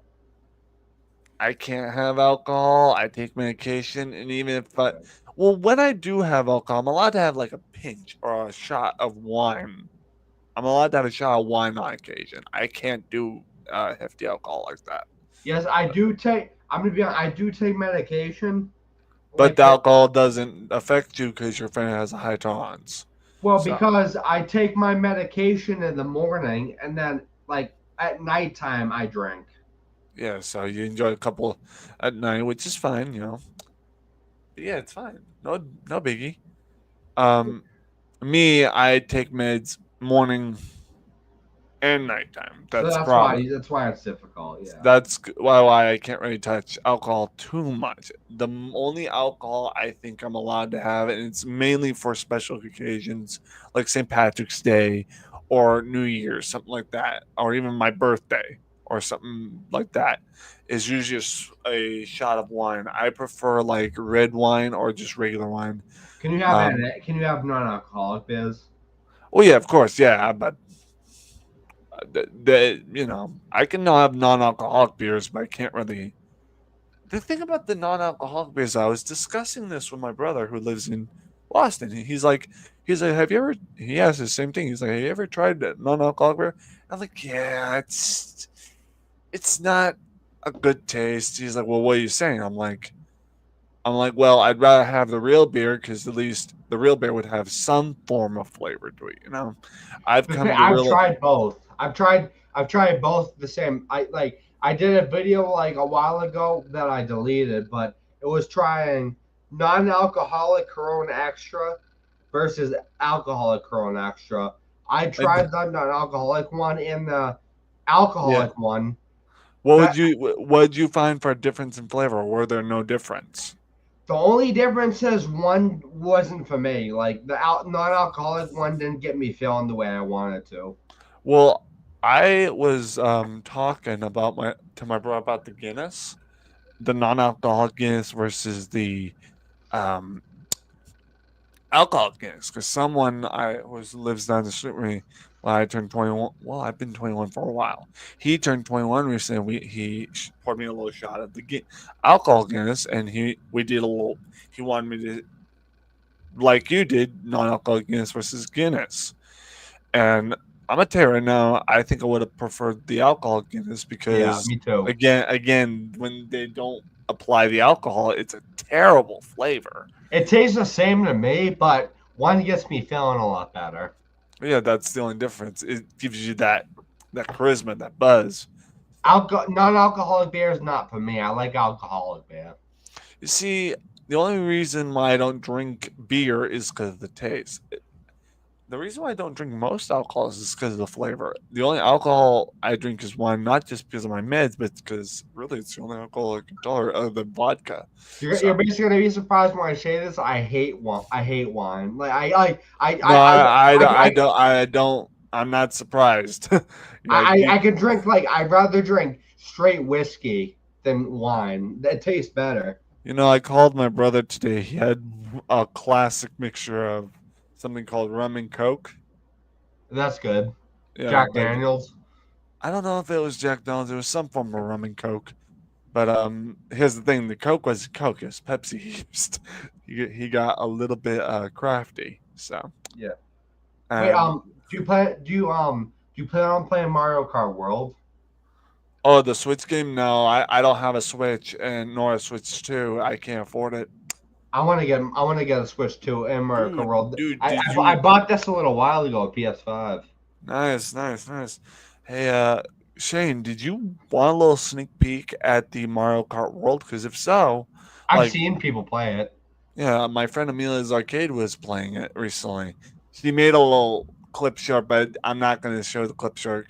[SPEAKER 8] I can't have alcohol. I take medication, and even if when I do have alcohol, I'm allowed to have like a pinch or a shot of wine. I'm allowed to have a shot of wine on occasion. I can't do hefty alcohol like that.
[SPEAKER 10] Yes, I do take. I'm gonna be honest. I do take medication.
[SPEAKER 8] But the alcohol doesn't affect you because your friend has a high tolerance.
[SPEAKER 10] Well, because I take my medication in the morning, and then like at nighttime I drink.
[SPEAKER 8] Yeah, so you enjoy a couple at night, which is fine, But yeah, it's fine. No biggie. Me, I take meds morning and nighttime. That's
[SPEAKER 10] why it's difficult. Yeah.
[SPEAKER 8] That's why I can't really touch alcohol too much. The only alcohol I think I'm allowed to have, and it's mainly for special occasions like St. Patrick's Day or New Year's, something like that, or even my birthday or something like that, is usually a shot of wine. I prefer like red wine or just regular wine.
[SPEAKER 10] Can you have non-alcoholic beers?
[SPEAKER 8] Well, yeah, of course, yeah, but I can now have non-alcoholic beers, but I can't really. The thing about the non-alcoholic beers, I was discussing this with my brother who lives in Boston. He's like, have you ever? He asked the same thing. He's like, have you ever tried non-alcoholic beer? I'm like, yeah, it's not a good taste. He's like, well, what are you saying? I'm like, well, I'd rather have the real beer because at least the real beer would have some form of flavor to it. I've
[SPEAKER 10] tried both. I've tried both the same. I did a video like a while ago that I deleted, but it was trying non-alcoholic Corona Extra versus alcoholic Corona Extra. I tried the non-alcoholic one and the alcoholic one.
[SPEAKER 8] What did you find for a difference in flavor? Or were there no difference?
[SPEAKER 10] The only difference is one wasn't for me. Like the non-alcoholic one didn't get me feeling the way I wanted to.
[SPEAKER 8] Well, I was talking about to my brother about the Guinness, the non-alcoholic Guinness versus the um alcoholic Guinness, because someone lives down the street from me when I turned 21. Well, I've been 21 for a while. He turned 21 recently. He poured me a little shot of the alcohol Guinness, and we did a little. He wanted me to, like you did, non-alcoholic Guinness versus Guinness. And I'm gonna tell you right now, I think I would have preferred the alcoholic Guinness
[SPEAKER 10] Yeah,
[SPEAKER 8] because
[SPEAKER 10] me too.
[SPEAKER 8] again, when they don't apply the alcohol, it's a terrible flavor.
[SPEAKER 10] It tastes the same to me, but one gets me feeling a lot better.
[SPEAKER 8] Yeah, that's the only difference. It gives you that charisma, that buzz.
[SPEAKER 10] Non-alcoholic beer is not for me. I like alcoholic beer.
[SPEAKER 8] You see, the only reason why I don't drink beer is because of the taste. The reason why I don't drink most alcohols is because of the flavor. The only alcohol I drink is wine, not just because of my meds, but because really it's the only alcohol I can tolerate other than vodka.
[SPEAKER 10] You're basically gonna be surprised when I say this. I hate wine. I hate wine. Like
[SPEAKER 8] No, I don't. I'm not surprised.
[SPEAKER 10] I could drink I'd rather drink straight whiskey than wine. That tastes better.
[SPEAKER 8] I called my brother today. He had a classic mixture of something called rum and coke.
[SPEAKER 10] That's good.
[SPEAKER 8] Yeah,
[SPEAKER 10] Jack Daniels.
[SPEAKER 8] I don't know if it was Jack Daniels. It was some form of rum and coke. But here's the thing: the Coke was Coke. It was Pepsi. He got a little bit crafty. So
[SPEAKER 10] yeah. Wait, do you plan on playing Mario Kart World?
[SPEAKER 8] Oh, the Switch game? No, I don't have a Switch, and nor a Switch 2. I can't afford it.
[SPEAKER 10] I want to get a Switch 2 in Mario Kart World.
[SPEAKER 8] Dude,
[SPEAKER 10] I bought this a little while ago, PS5.
[SPEAKER 8] Nice. Hey, Shane, did you want a little sneak peek at the Mario Kart World? Because if so,
[SPEAKER 10] I've seen people play it.
[SPEAKER 8] Yeah, my friend Amelia's Arcade was playing it recently. She made a little clip short, but I'm not going to show the clip short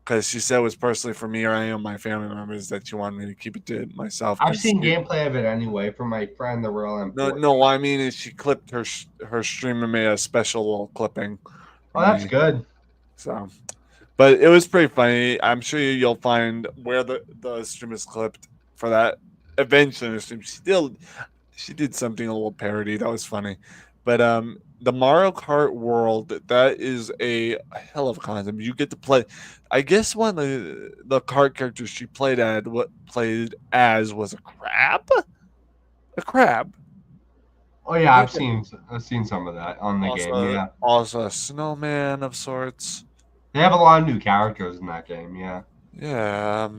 [SPEAKER 8] because she said it was personally for me or any of my family members that she wanted me to keep it to myself.
[SPEAKER 10] I've seen gameplay of it anyway from my friend, the Real M4.
[SPEAKER 8] No, what I mean is she clipped her stream and made a special little clipping.
[SPEAKER 10] Oh, that's good.
[SPEAKER 8] So, but it was pretty funny. I'm sure you'll find where the stream is clipped for that eventually in the stream. She did something a little parody that was funny. But the Mario Kart World, that is a hell of a concept. You get to play. I guess one of the kart characters she played as was a crab. A crab.
[SPEAKER 10] Oh yeah, I've seen some of that on the game. Yeah.
[SPEAKER 8] Also a snowman of sorts.
[SPEAKER 10] They have a lot of new characters in that game. Yeah.
[SPEAKER 8] Yeah.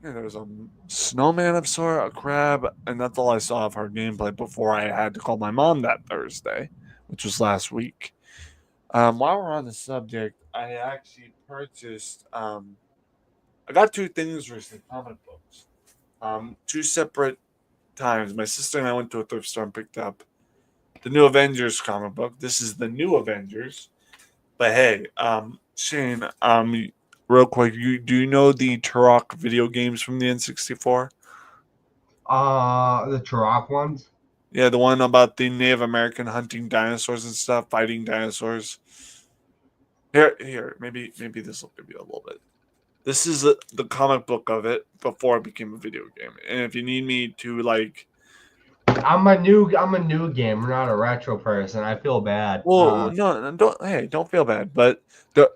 [SPEAKER 8] There was a snowman of sort, a crab, and that's all I saw of her gameplay before I had to call my mom that Thursday, which was last week. While we're on the subject, I actually purchased. I got two things recently, comic books. Two separate times. My sister and I went to a thrift store and picked up the New Avengers comic book. This is the New Avengers. But hey, Shane, real quick, do you know the Turok video games from the N64?
[SPEAKER 10] The Turok ones?
[SPEAKER 8] Yeah, the one about the Native American hunting dinosaurs and stuff, fighting dinosaurs. Here, maybe this will give you a little bit. This is the comic book of it before it became a video game. And if you need me to
[SPEAKER 10] I'm a new gamer, not a retro person. I feel bad.
[SPEAKER 8] Well, no, don't feel bad. But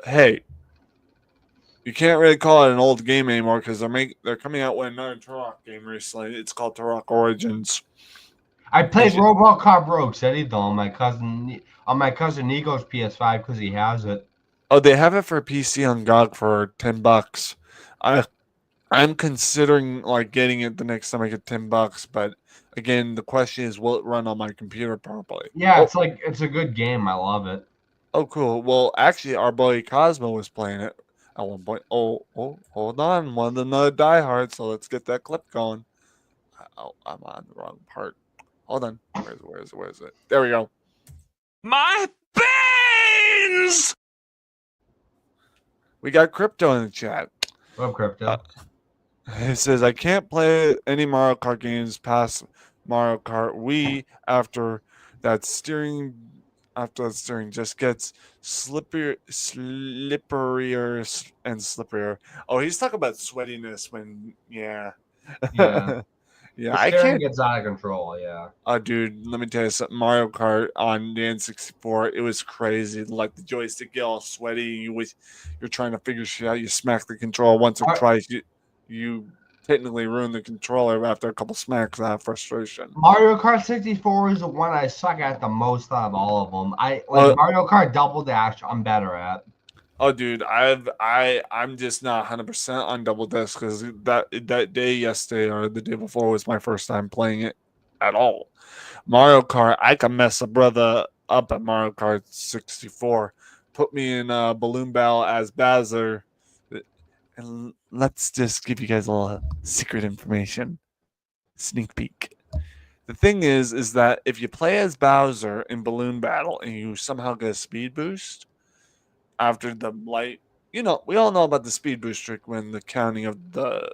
[SPEAKER 8] hey, you can't really call it an old game anymore because they're coming out with another Turok game recently. It's called Turok Origins.
[SPEAKER 10] I played RoboCop Rogue City though on my cousin Nico's PS5 because he has it.
[SPEAKER 8] Oh, they have it for PC on GOG for $10. I'm considering getting it the next time I get $10, but again, the question is, will it run on my computer properly?
[SPEAKER 10] Yeah, it's a good game. I love it.
[SPEAKER 8] Oh, cool. Well, actually, our boy Cosmo was playing it at one point. Oh, hold on. One of another diehard, so let's get that clip going. Oh, I'm on the wrong part. Hold on. Where is it? There we go. My beans! We got Crypto in the chat.
[SPEAKER 10] What up, Crypto?
[SPEAKER 8] It says, I can't play any Mario Kart games past Mario Kart Wii after that steering after the steering just gets slipperier and slipperier. Oh, he's talking about sweatiness when, yeah.
[SPEAKER 10] Yeah.
[SPEAKER 8] Yeah,
[SPEAKER 10] The
[SPEAKER 8] I
[SPEAKER 10] steering
[SPEAKER 8] can't.
[SPEAKER 10] gets out of control. Yeah.
[SPEAKER 8] Oh, dude, let me tell you something. Mario Kart on the N64, it was crazy. Like the joystick get all sweaty. You're trying to figure shit out. You smack the controller once or twice. You technically ruin the controller after a couple smacks out of frustration.
[SPEAKER 10] Mario Kart 64 is the one I suck at the most out of all of them. Mario Kart Double Dash, I'm better at.
[SPEAKER 8] Oh, dude, I'm just not 100% on Double Dash because that day yesterday or the day before was my first time playing it at all. Mario Kart, I can mess a brother up at Mario Kart 64. Put me in Balloon Battle as Bowser, and let's just give you guys a little secret information, sneak peek. The thing is that if you play as Bowser in Balloon Battle and you somehow get a speed boost after the light, we all know about the speed boost trick when the counting of the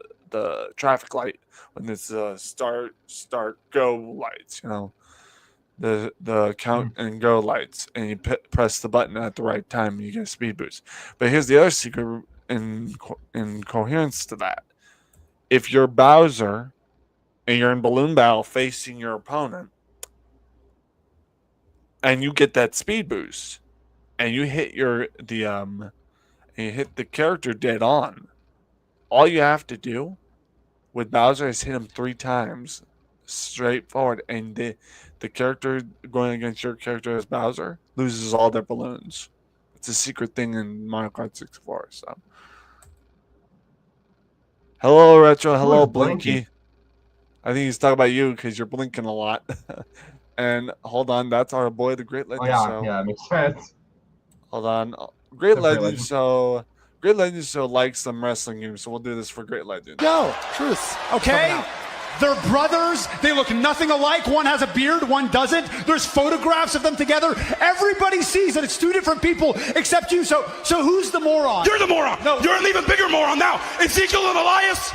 [SPEAKER 8] traffic light, when it's start go lights, the count and go lights, and you press the button at the right time and you get a speed boost. But here's the other secret in coherence to that. If you're Bowser and you're in Balloon Battle facing your opponent and you get that speed boost and you hit the character dead on, all you have to do with Bowser is hit him 3 times straight forward, and the character going against your character as Bowser loses all their balloons. It's a secret thing in Mario Kart 64. So, hello Retro, hello Blinky. I think he's talking about you because you're blinking a lot. And hold on, that's our boy, the Great Legend Show.
[SPEAKER 10] Yeah, makes sense.
[SPEAKER 8] Hold on, Great Legend Show. Great Legend Show likes some wrestling games, so we'll do this for Great Legend.
[SPEAKER 6] Go, Truth. Okay. They're brothers. They look nothing alike. One has a beard, one doesn't. There's photographs of them together. Everybody sees that it's 2 different people except you. So who's the moron?
[SPEAKER 7] You're the moron. No, you're an even bigger moron now. Ezekiel and Elias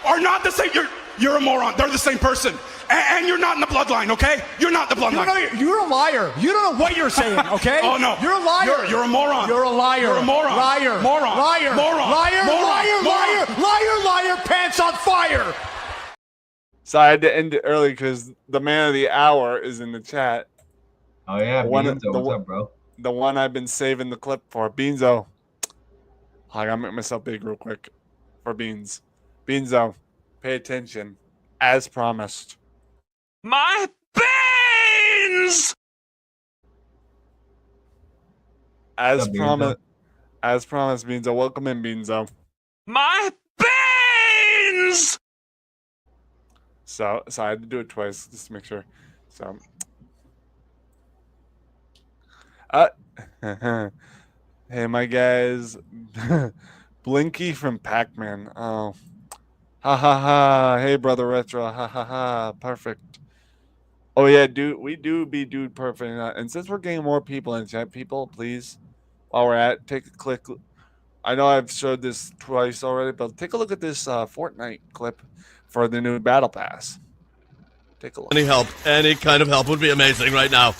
[SPEAKER 7] are not the same. You're a moron. They're the same person. And you're not in the bloodline, okay? You're not in the bloodline.
[SPEAKER 6] You're a liar. You don't know what you're saying, okay?
[SPEAKER 7] Oh, no.
[SPEAKER 6] You're a liar.
[SPEAKER 7] You're a moron.
[SPEAKER 6] You're a liar.
[SPEAKER 7] You're a moron.
[SPEAKER 6] Liar.
[SPEAKER 7] Moron.
[SPEAKER 6] Liar.
[SPEAKER 7] Moron.
[SPEAKER 6] Liar.
[SPEAKER 7] Moron.
[SPEAKER 6] Liar.
[SPEAKER 7] Moron.
[SPEAKER 6] Liar. Liar. Pants on fire.
[SPEAKER 8] So I had to end it early because the man of the hour is in the chat.
[SPEAKER 10] Oh, yeah.
[SPEAKER 8] Beanzo,
[SPEAKER 10] what's up, bro?
[SPEAKER 8] The one I've been saving the clip for. Beanzo. I gotta make myself big real quick for Beans. Beanzo, pay attention. As promised.
[SPEAKER 5] My beans!
[SPEAKER 8] As promised, Beanzo. Welcome in, Beanzo.
[SPEAKER 5] My beans!
[SPEAKER 8] So I had to do it twice just to make sure. So, hey, my guys, Blinky from Pac-Man. Oh, ha ha ha! Hey, brother Retro. Ha ha ha! Perfect. Oh yeah, dude, we do be dude perfect. And since we're getting more people in chat, people, please, while we're at, take a click. I know I've showed this twice already, but take a look at this Fortnite clip for the new Battle Pass. Take a look.
[SPEAKER 4] Any kind of help would be amazing right now.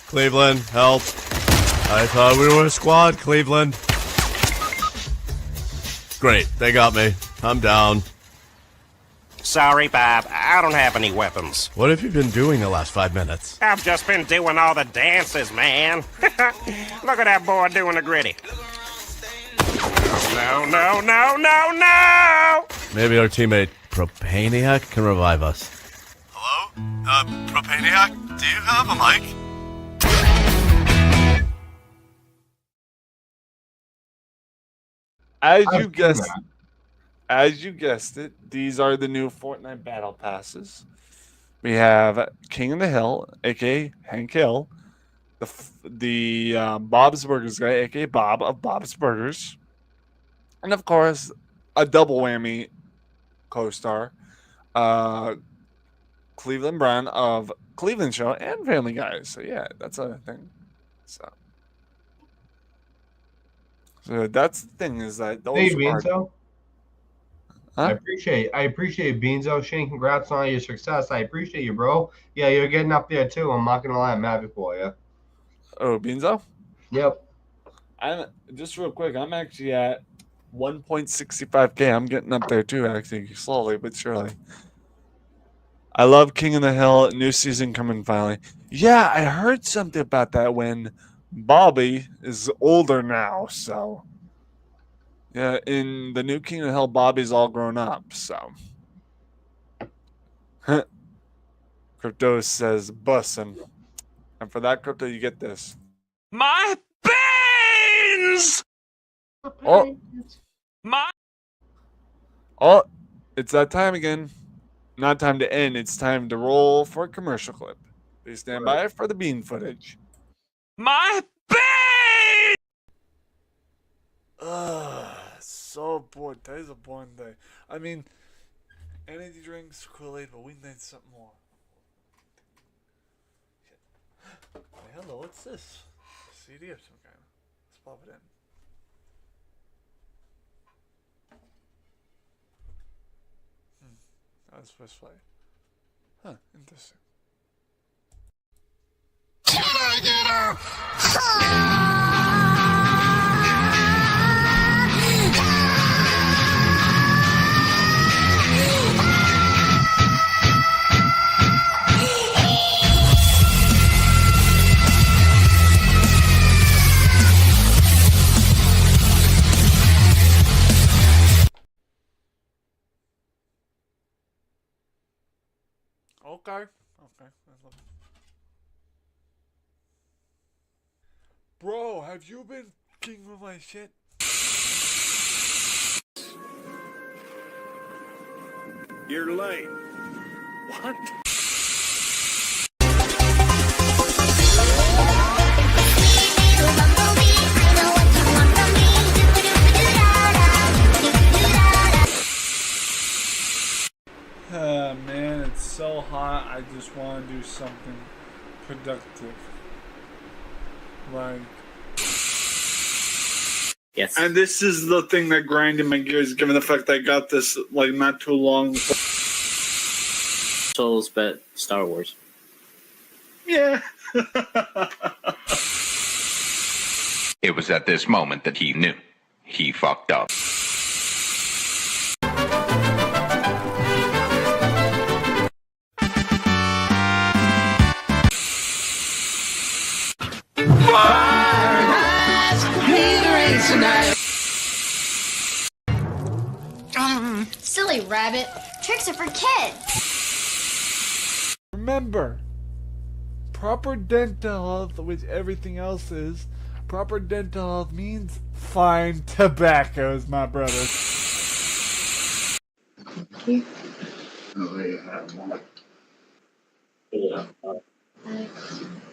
[SPEAKER 4] Cleveland, help. I thought we were a squad, Cleveland. Great, they got me. I'm down.
[SPEAKER 5] Sorry, Bob. I don't have any weapons.
[SPEAKER 4] What have you been doing the last 5 minutes?
[SPEAKER 5] I've just been doing all the dances, man. Look at that boy doing the gritty. No, no, no, no, no!
[SPEAKER 4] Maybe our teammate Propaniac can revive us. Hello? Propaniac, do you have a mic?
[SPEAKER 8] As you guessed it, these are the new Fortnite Battle Passes. We have King of the Hill, aka Hank Hill, the Bob's Burgers guy, aka Bob of Bob's Burgers, and of course, a double whammy co-star, Cleveland Brown of Cleveland Show and Family Guy. So yeah, that's a thing. So that's the thing, is that those
[SPEAKER 10] Hey,
[SPEAKER 8] are.
[SPEAKER 10] Beanzo.
[SPEAKER 8] Huh?
[SPEAKER 10] I appreciate Beanzo. Shane, congrats on all your success. I appreciate you, bro. Yeah, you're getting up there too. I'm not gonna lie, I'm happy for you.
[SPEAKER 8] Oh, Beanzo?
[SPEAKER 10] Yep.
[SPEAKER 8] I'm just real quick. I'm actually at 1.65K. I'm getting up there too, actually, slowly but surely. I love King of the Hill. New season coming finally. Yeah, I heard something about that when Bobby is older now. So, yeah, in the new King of the Hill, Bobby's all grown up. So, Crypto says bussin'. And for that, Crypto, you get this.
[SPEAKER 5] My beans!
[SPEAKER 8] Oh, oh, it's that time again. Not time to end. It's time to roll for a commercial clip. Please stand by for the bean footage.
[SPEAKER 5] My beans!
[SPEAKER 4] So bored. Today's a boring day. I mean, energy drinks, Kool-Aid, but we need something more. Hey, hello, what's this? A CD of some kind. Let's pop it in. That's first play. Huh, interesting. Okay. Bro, have you been king with my shit?
[SPEAKER 9] You're late.
[SPEAKER 4] What? Man, it's so hot. I just want to do something productive. Like,
[SPEAKER 11] yes.
[SPEAKER 1] And this is the thing that grinded my gears, given the fact that I got this like not too long.
[SPEAKER 11] Souls, but Star Wars.
[SPEAKER 1] Yeah.
[SPEAKER 3] It was at this moment that he knew. He fucked up.
[SPEAKER 12] Silly rabbit. Tricks are for kids.
[SPEAKER 4] remember, proper dental health, which everything else is, proper dental health means fine tobaccos, my brother.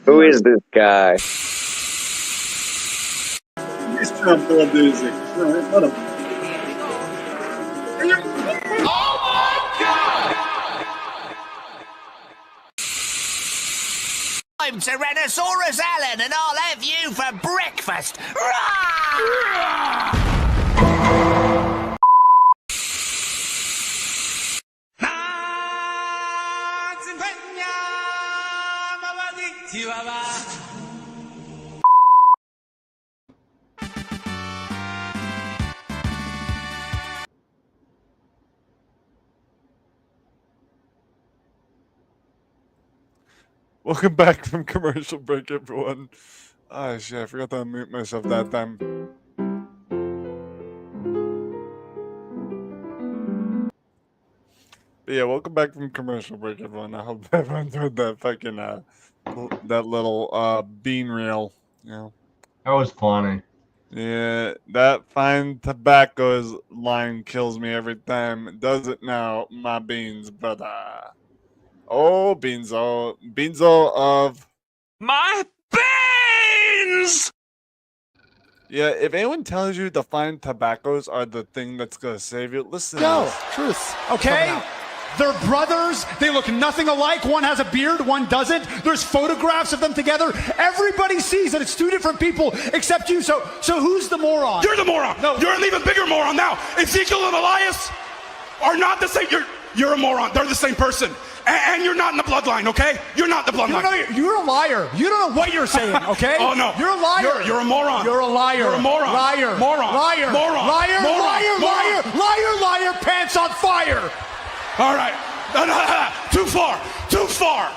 [SPEAKER 13] Who is this guy?
[SPEAKER 1] He's trying to pull a doozy. Let him.
[SPEAKER 14] I'm Tyrannosaurus Alan, and I'll have you for breakfast. Rawr!
[SPEAKER 8] Welcome back from commercial break, everyone. Ah, shit, I forgot to unmute myself that time. But yeah, welcome back from commercial break, everyone. I hope everyone's with that fucking, that little, bean reel, you know.
[SPEAKER 10] That was funny.
[SPEAKER 8] Yeah, that fine tobacco's line kills me every time. Does it now, my beans, brother? Oh, Beanzo. Beanzo of...
[SPEAKER 5] My beans!
[SPEAKER 8] Yeah, if anyone tells you the fine tobaccos are the thing that's gonna save you, listen to
[SPEAKER 6] No,
[SPEAKER 8] this.
[SPEAKER 6] truth. Okay? They're brothers. They look nothing alike. One has a beard, one doesn't. There's photographs of them together. Everybody sees that it's two different people except you. So who's the moron?
[SPEAKER 7] You're the moron.
[SPEAKER 6] No.
[SPEAKER 7] You're an even bigger moron now. Ezekiel and Elias are not the same. You're a moron. They're the same person. And you're not in the bloodline, okay? You're not the bloodline.
[SPEAKER 6] You're a liar. You don't know what you're saying, okay?
[SPEAKER 7] Oh, no.
[SPEAKER 6] You're a liar.
[SPEAKER 7] You're a moron.
[SPEAKER 6] You're a liar.
[SPEAKER 7] You're a moron.
[SPEAKER 6] Liar.
[SPEAKER 7] Moron.
[SPEAKER 6] Liar.
[SPEAKER 7] Moron.
[SPEAKER 6] Liar.
[SPEAKER 7] Moron.
[SPEAKER 6] Liar.
[SPEAKER 7] Moron.
[SPEAKER 6] Liar. Liar. Pants on fire.
[SPEAKER 7] All right. Too far. Too far.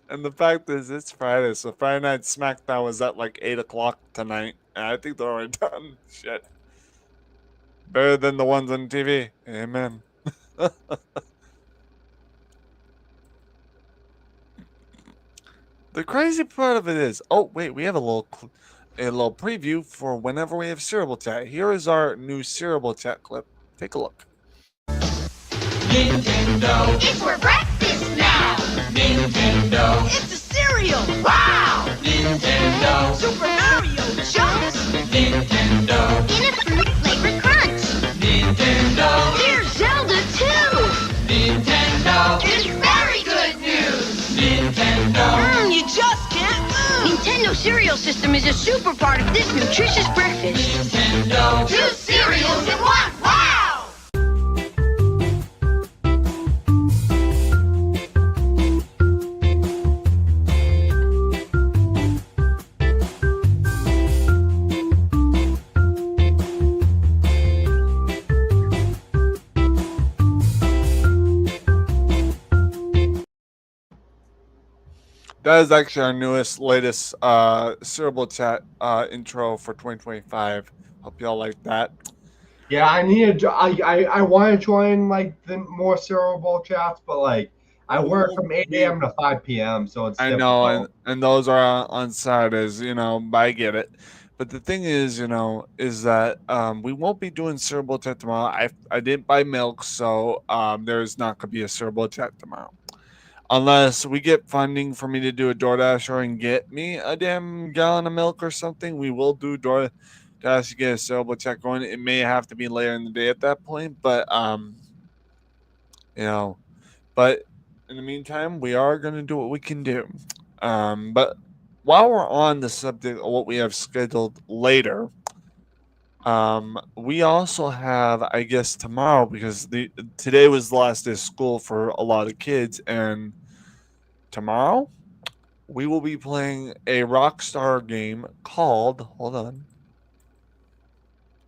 [SPEAKER 8] And the fact is, it's Friday, so Friday Night SmackDown was at like 8 o'clock tonight, and I think they're already done. Shit. Better than the ones on TV. Amen. The crazy part of it is, oh wait, we have a little preview for whenever we have Cereal Chat. Here is our new Cereal Chat clip. Take a look.
[SPEAKER 14] Nintendo.
[SPEAKER 12] It's for breakfast now.
[SPEAKER 14] Nintendo.
[SPEAKER 12] It's a cereal.
[SPEAKER 14] Wow. Nintendo.
[SPEAKER 12] Super Mario jumps
[SPEAKER 14] Nintendo.
[SPEAKER 12] in a fruit-flavored crunch.
[SPEAKER 14] Nintendo.
[SPEAKER 12] Here's Zelda too.
[SPEAKER 14] Nintendo.
[SPEAKER 12] It's very good news.
[SPEAKER 14] Nintendo.
[SPEAKER 12] You just can't lose. Nintendo cereal system is a super part of this nutritious breakfast.
[SPEAKER 14] Nintendo.
[SPEAKER 12] 2 cereals in 1. Wow.
[SPEAKER 8] That is actually our latest Cereal Chat intro for 2025. Hope y'all like that.
[SPEAKER 10] Yeah, I need to. I want to join like the more cerebral chats, but like I work from 8 a.m. to 5 p.m. So it's
[SPEAKER 8] I know, and those are on Saturdays. I get it. But the thing is, is that we won't be doing Cereal Chat tomorrow. I didn't buy milk, so there's not gonna be a Cereal Chat tomorrow. Unless we get funding for me to do a DoorDash or and get me a damn gallon of milk or something, we will do DoorDash to get a Cereal Chat going. It may have to be later in the day at that point, but but in the meantime, we are going to do what we can do. But while we're on the subject of what we have scheduled later, we also have, I guess, tomorrow, because today was the last day of school for a lot of kids, and tomorrow we will be playing a Rockstar game called, hold on,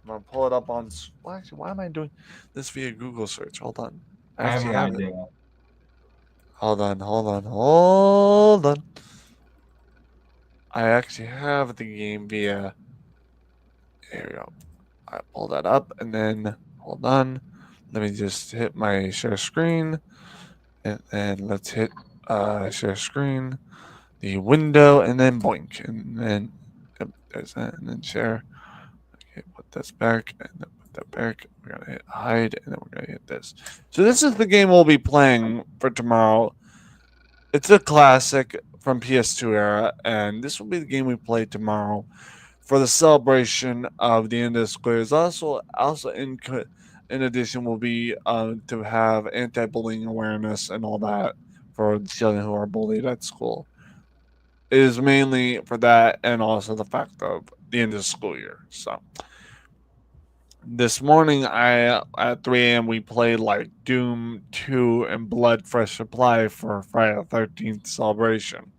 [SPEAKER 8] I'm going to pull it up on, well, actually, why am I doing this via Google search? Hold on.
[SPEAKER 10] I have an idea.
[SPEAKER 8] Hold on. I actually have the game via, here we go. I pull that up, and then hold on. Let me just hit my share screen, and then let's hit share screen, the window, and then boink, and then yep, there's that, and then share. Okay, put this back, and then put that back. We're gonna hit hide, and then we're gonna hit this. So this is the game we'll be playing for tomorrow. It's a classic from PS2 era, and this will be the game we play tomorrow for the celebration of the end of the school year. Also in addition, will be to have anti-bullying awareness and all that for the children who are bullied at school. It is mainly for that, and also the fact of the end of the school year. So this morning, at 3 a.m. we played like Doom 2 and Blood Fresh Supply for Friday the 13th celebration.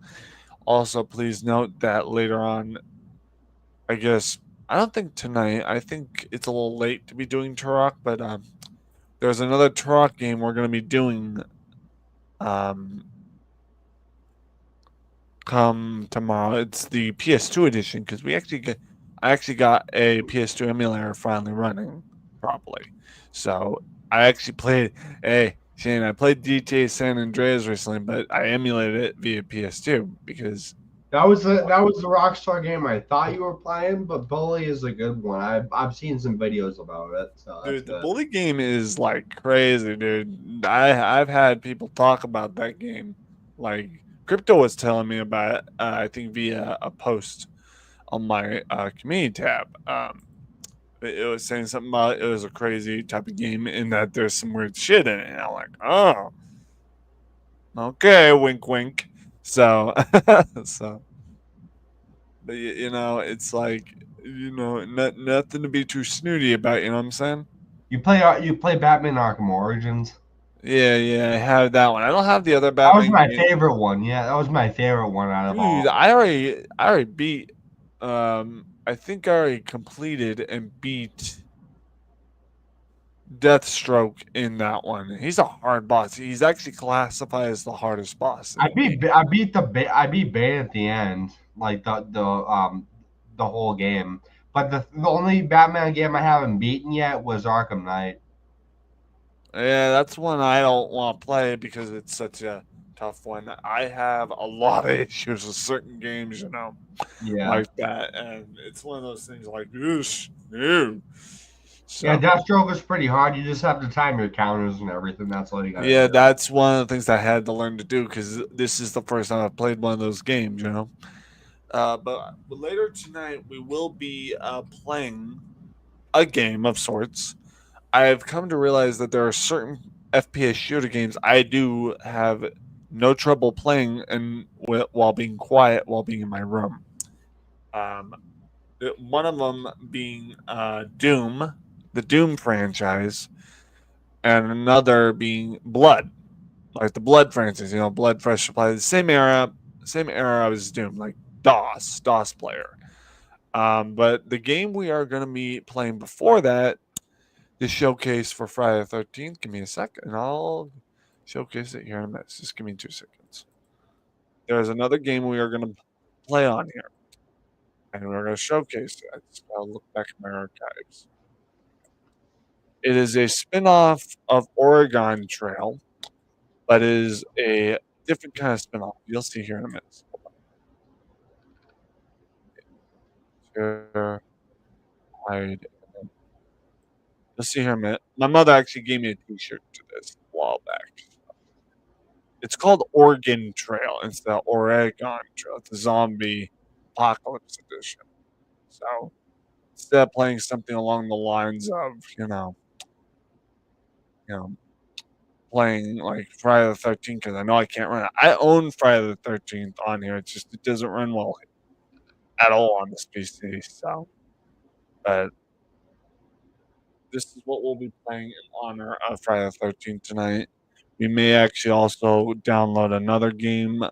[SPEAKER 8] Also, please note that later on, I guess, I don't think tonight. I think it's a little late to be doing Turok, but there's another Turok game we're going to be doing come tomorrow. It's the PS2 edition, because I actually got a PS2 emulator finally running properly. So I actually played, hey, Shane, I played GTA San Andreas recently, but I emulated it via PS2 because
[SPEAKER 10] that was the Rockstar game I thought you were playing, but Bully is a good one. I've seen some videos about it. So
[SPEAKER 8] dude, the Bully game is like crazy, dude. I've had people talk about that game. Like Crypto was telling me about it, I think via a post on my community tab. It was saying something about it was a crazy type of game in that there's some weird shit in it. And I'm like, oh, okay, wink, wink. So, but it's like, nothing to be too snooty about. You know what I'm saying?
[SPEAKER 10] You play Batman Arkham Origins.
[SPEAKER 8] Yeah, I have that one. I don't have the other
[SPEAKER 10] That was
[SPEAKER 8] Batman
[SPEAKER 10] my
[SPEAKER 8] game.
[SPEAKER 10] favorite one. Yeah, that was my favorite one out of all.
[SPEAKER 8] Dude, I already beat. I think I already completed and beat Deathstroke in that one. He's a hard boss. He's actually classified as the hardest boss in the game.
[SPEAKER 10] I beat Bane at the end, like the whole game. But the only Batman game I haven't beaten yet was Arkham Knight.
[SPEAKER 8] Yeah, that's one I don't want to play because it's such a tough one. I have a lot of issues with certain games,
[SPEAKER 10] Yeah.
[SPEAKER 8] like that, and it's one of those things like this. No. So,
[SPEAKER 10] Yeah, Deathstroke is pretty hard. You just have to time your counters and everything. That's all you got to
[SPEAKER 8] yeah,
[SPEAKER 10] do.
[SPEAKER 8] that's one of the things I had to learn to do because this is the first time I've played one of those games, But later tonight we will be playing a game of sorts. I've come to realize that there are certain FPS shooter games I do have no trouble playing and while being quiet, while being in my room. One of them being Doom, the Doom franchise, and another being Blood, like the Blood franchise. Blood Fresh Supply, the same era as Doom, like DOS player. But the game we are going to be playing before that, the showcase for Friday the 13th. Give me a second, and I'll showcase it here in a minute. Just give me 2 seconds. There's another game we are going to play on here, and we're going to showcase it. I'll look back at my archives. It is a spin-off of Oregon Trail, but is a different kind of spin-off. You'll see here in a minute. Share, hide. You'll see here in a minute. My mother actually gave me a T-shirt to this a while back. It's called Oregon Trail instead of Oregon Trail. It's a zombie apocalypse edition. So instead of playing something along the lines of, playing like Friday the 13th, because I know I can't run it. I own Friday the 13th on here. It's just it doesn't run well at all on this PC. So, but this is what we'll be playing in honor of Friday the 13th tonight. We may actually also download another game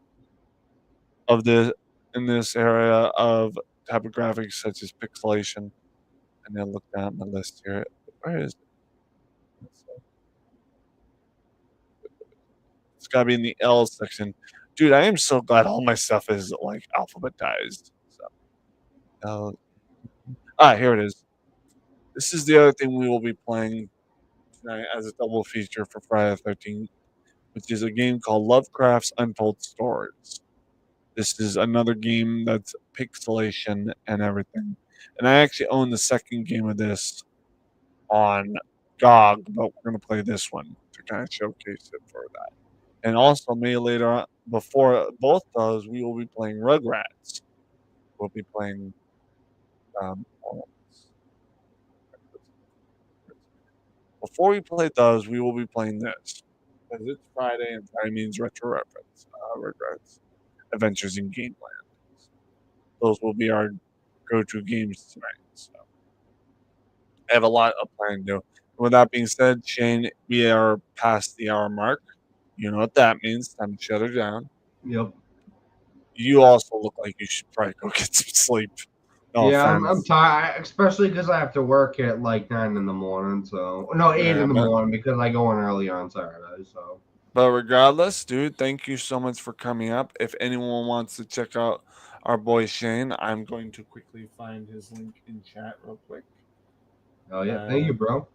[SPEAKER 8] of this in this area of type of graphics such as pixelation. And then look down my list here. Where is it? It's gotta be in the L section. Dude, I am so glad all my stuff is like alphabetized. So here it is. This is the other thing we will be playing tonight as a double feature for Friday the 13th, which is a game called Lovecraft's Untold Stories. This is another game that's pixelation and everything. And I actually own the second game of this on GOG, but we're going to play this one to kind of showcase it for that. And also, maybe later on, before both those, we will be playing Rugrats. We'll be playing. Before we play those, we will be playing this. Because it's Friday, and Friday means retro reference. Rugrats. Adventures in Gameland. Those will be our go-to games tonight. So I have a lot of planning to do. With that being said, Shane, we are past the hour mark. You know what that means. Time to shut her down.
[SPEAKER 10] Yep.
[SPEAKER 8] You also look like you should probably go get some sleep. No
[SPEAKER 10] yeah,
[SPEAKER 8] offense.
[SPEAKER 10] I'm tired, especially because I have to work at like 9 in the morning. So no, 8 in the morning because I go in early on Saturday. So.
[SPEAKER 8] But regardless, dude, thank you so much for coming up. If anyone wants to check out our boy Shane, I'm going to quickly find his link in chat real quick.
[SPEAKER 10] Oh yeah, thank you, bro.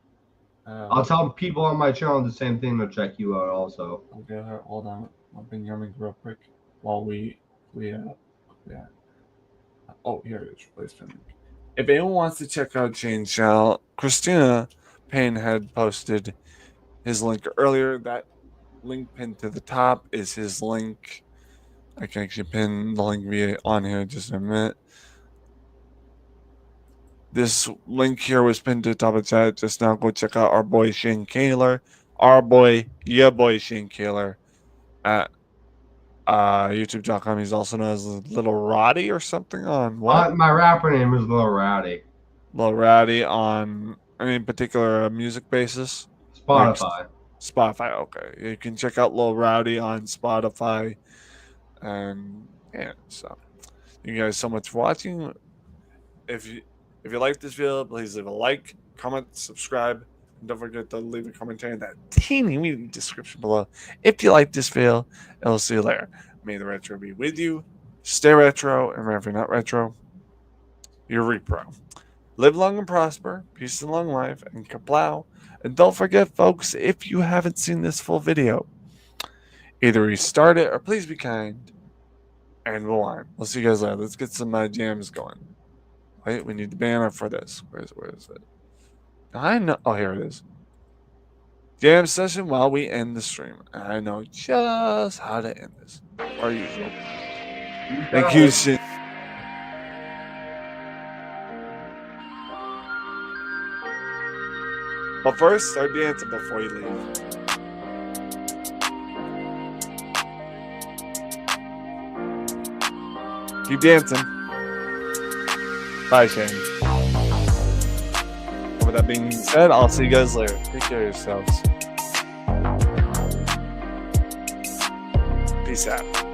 [SPEAKER 10] I'll tell people on my channel the same thing to check you out also.
[SPEAKER 8] Okay, hold on. I'll bring your link real quick while we oh, here it is. Replacement link. If anyone wants to check out Shane's channel, Christina Payne had posted his link earlier. That link pinned to the top is his link. I can actually pin the link via on here in just a minute. This link here was pinned to the top of the chat just now. Go check out our boy Shane Kaler. Your boy Shane Kaler at YouTube.com. He's also known as Little Roddy or something on what?
[SPEAKER 10] My rapper name is Lil Rowdy.
[SPEAKER 8] Lil Rowdy on Any particular music basis?
[SPEAKER 10] Spotify.
[SPEAKER 8] Spotify, okay. You can check out Lil Rowdy on Spotify. And yeah, so thank you guys so much for watching. If you like this video, please leave a like, comment, subscribe, and don't forget to leave a commentary in that teeny weeny description below. If you like this video, and we'll see you later. May the retro be with you. Stay retro, and if you're not retro, you're repro. Live long and prosper, peace and long life, and kaplow. And don't forget, folks, if you haven't seen this full video, either restart it or please be kind and rewind. We'll see you guys later. Let's get some jams going. Wait, we need the banner for this. Where is it? I know. Oh, here it is. Jam session while we end the stream. I know just how to end this. Or usual. Thank you, Shin. But first, start dancing before you leave. Keep dancing. Bye, Shane. With that being said, I'll see you guys later. Take care of yourselves. Peace out.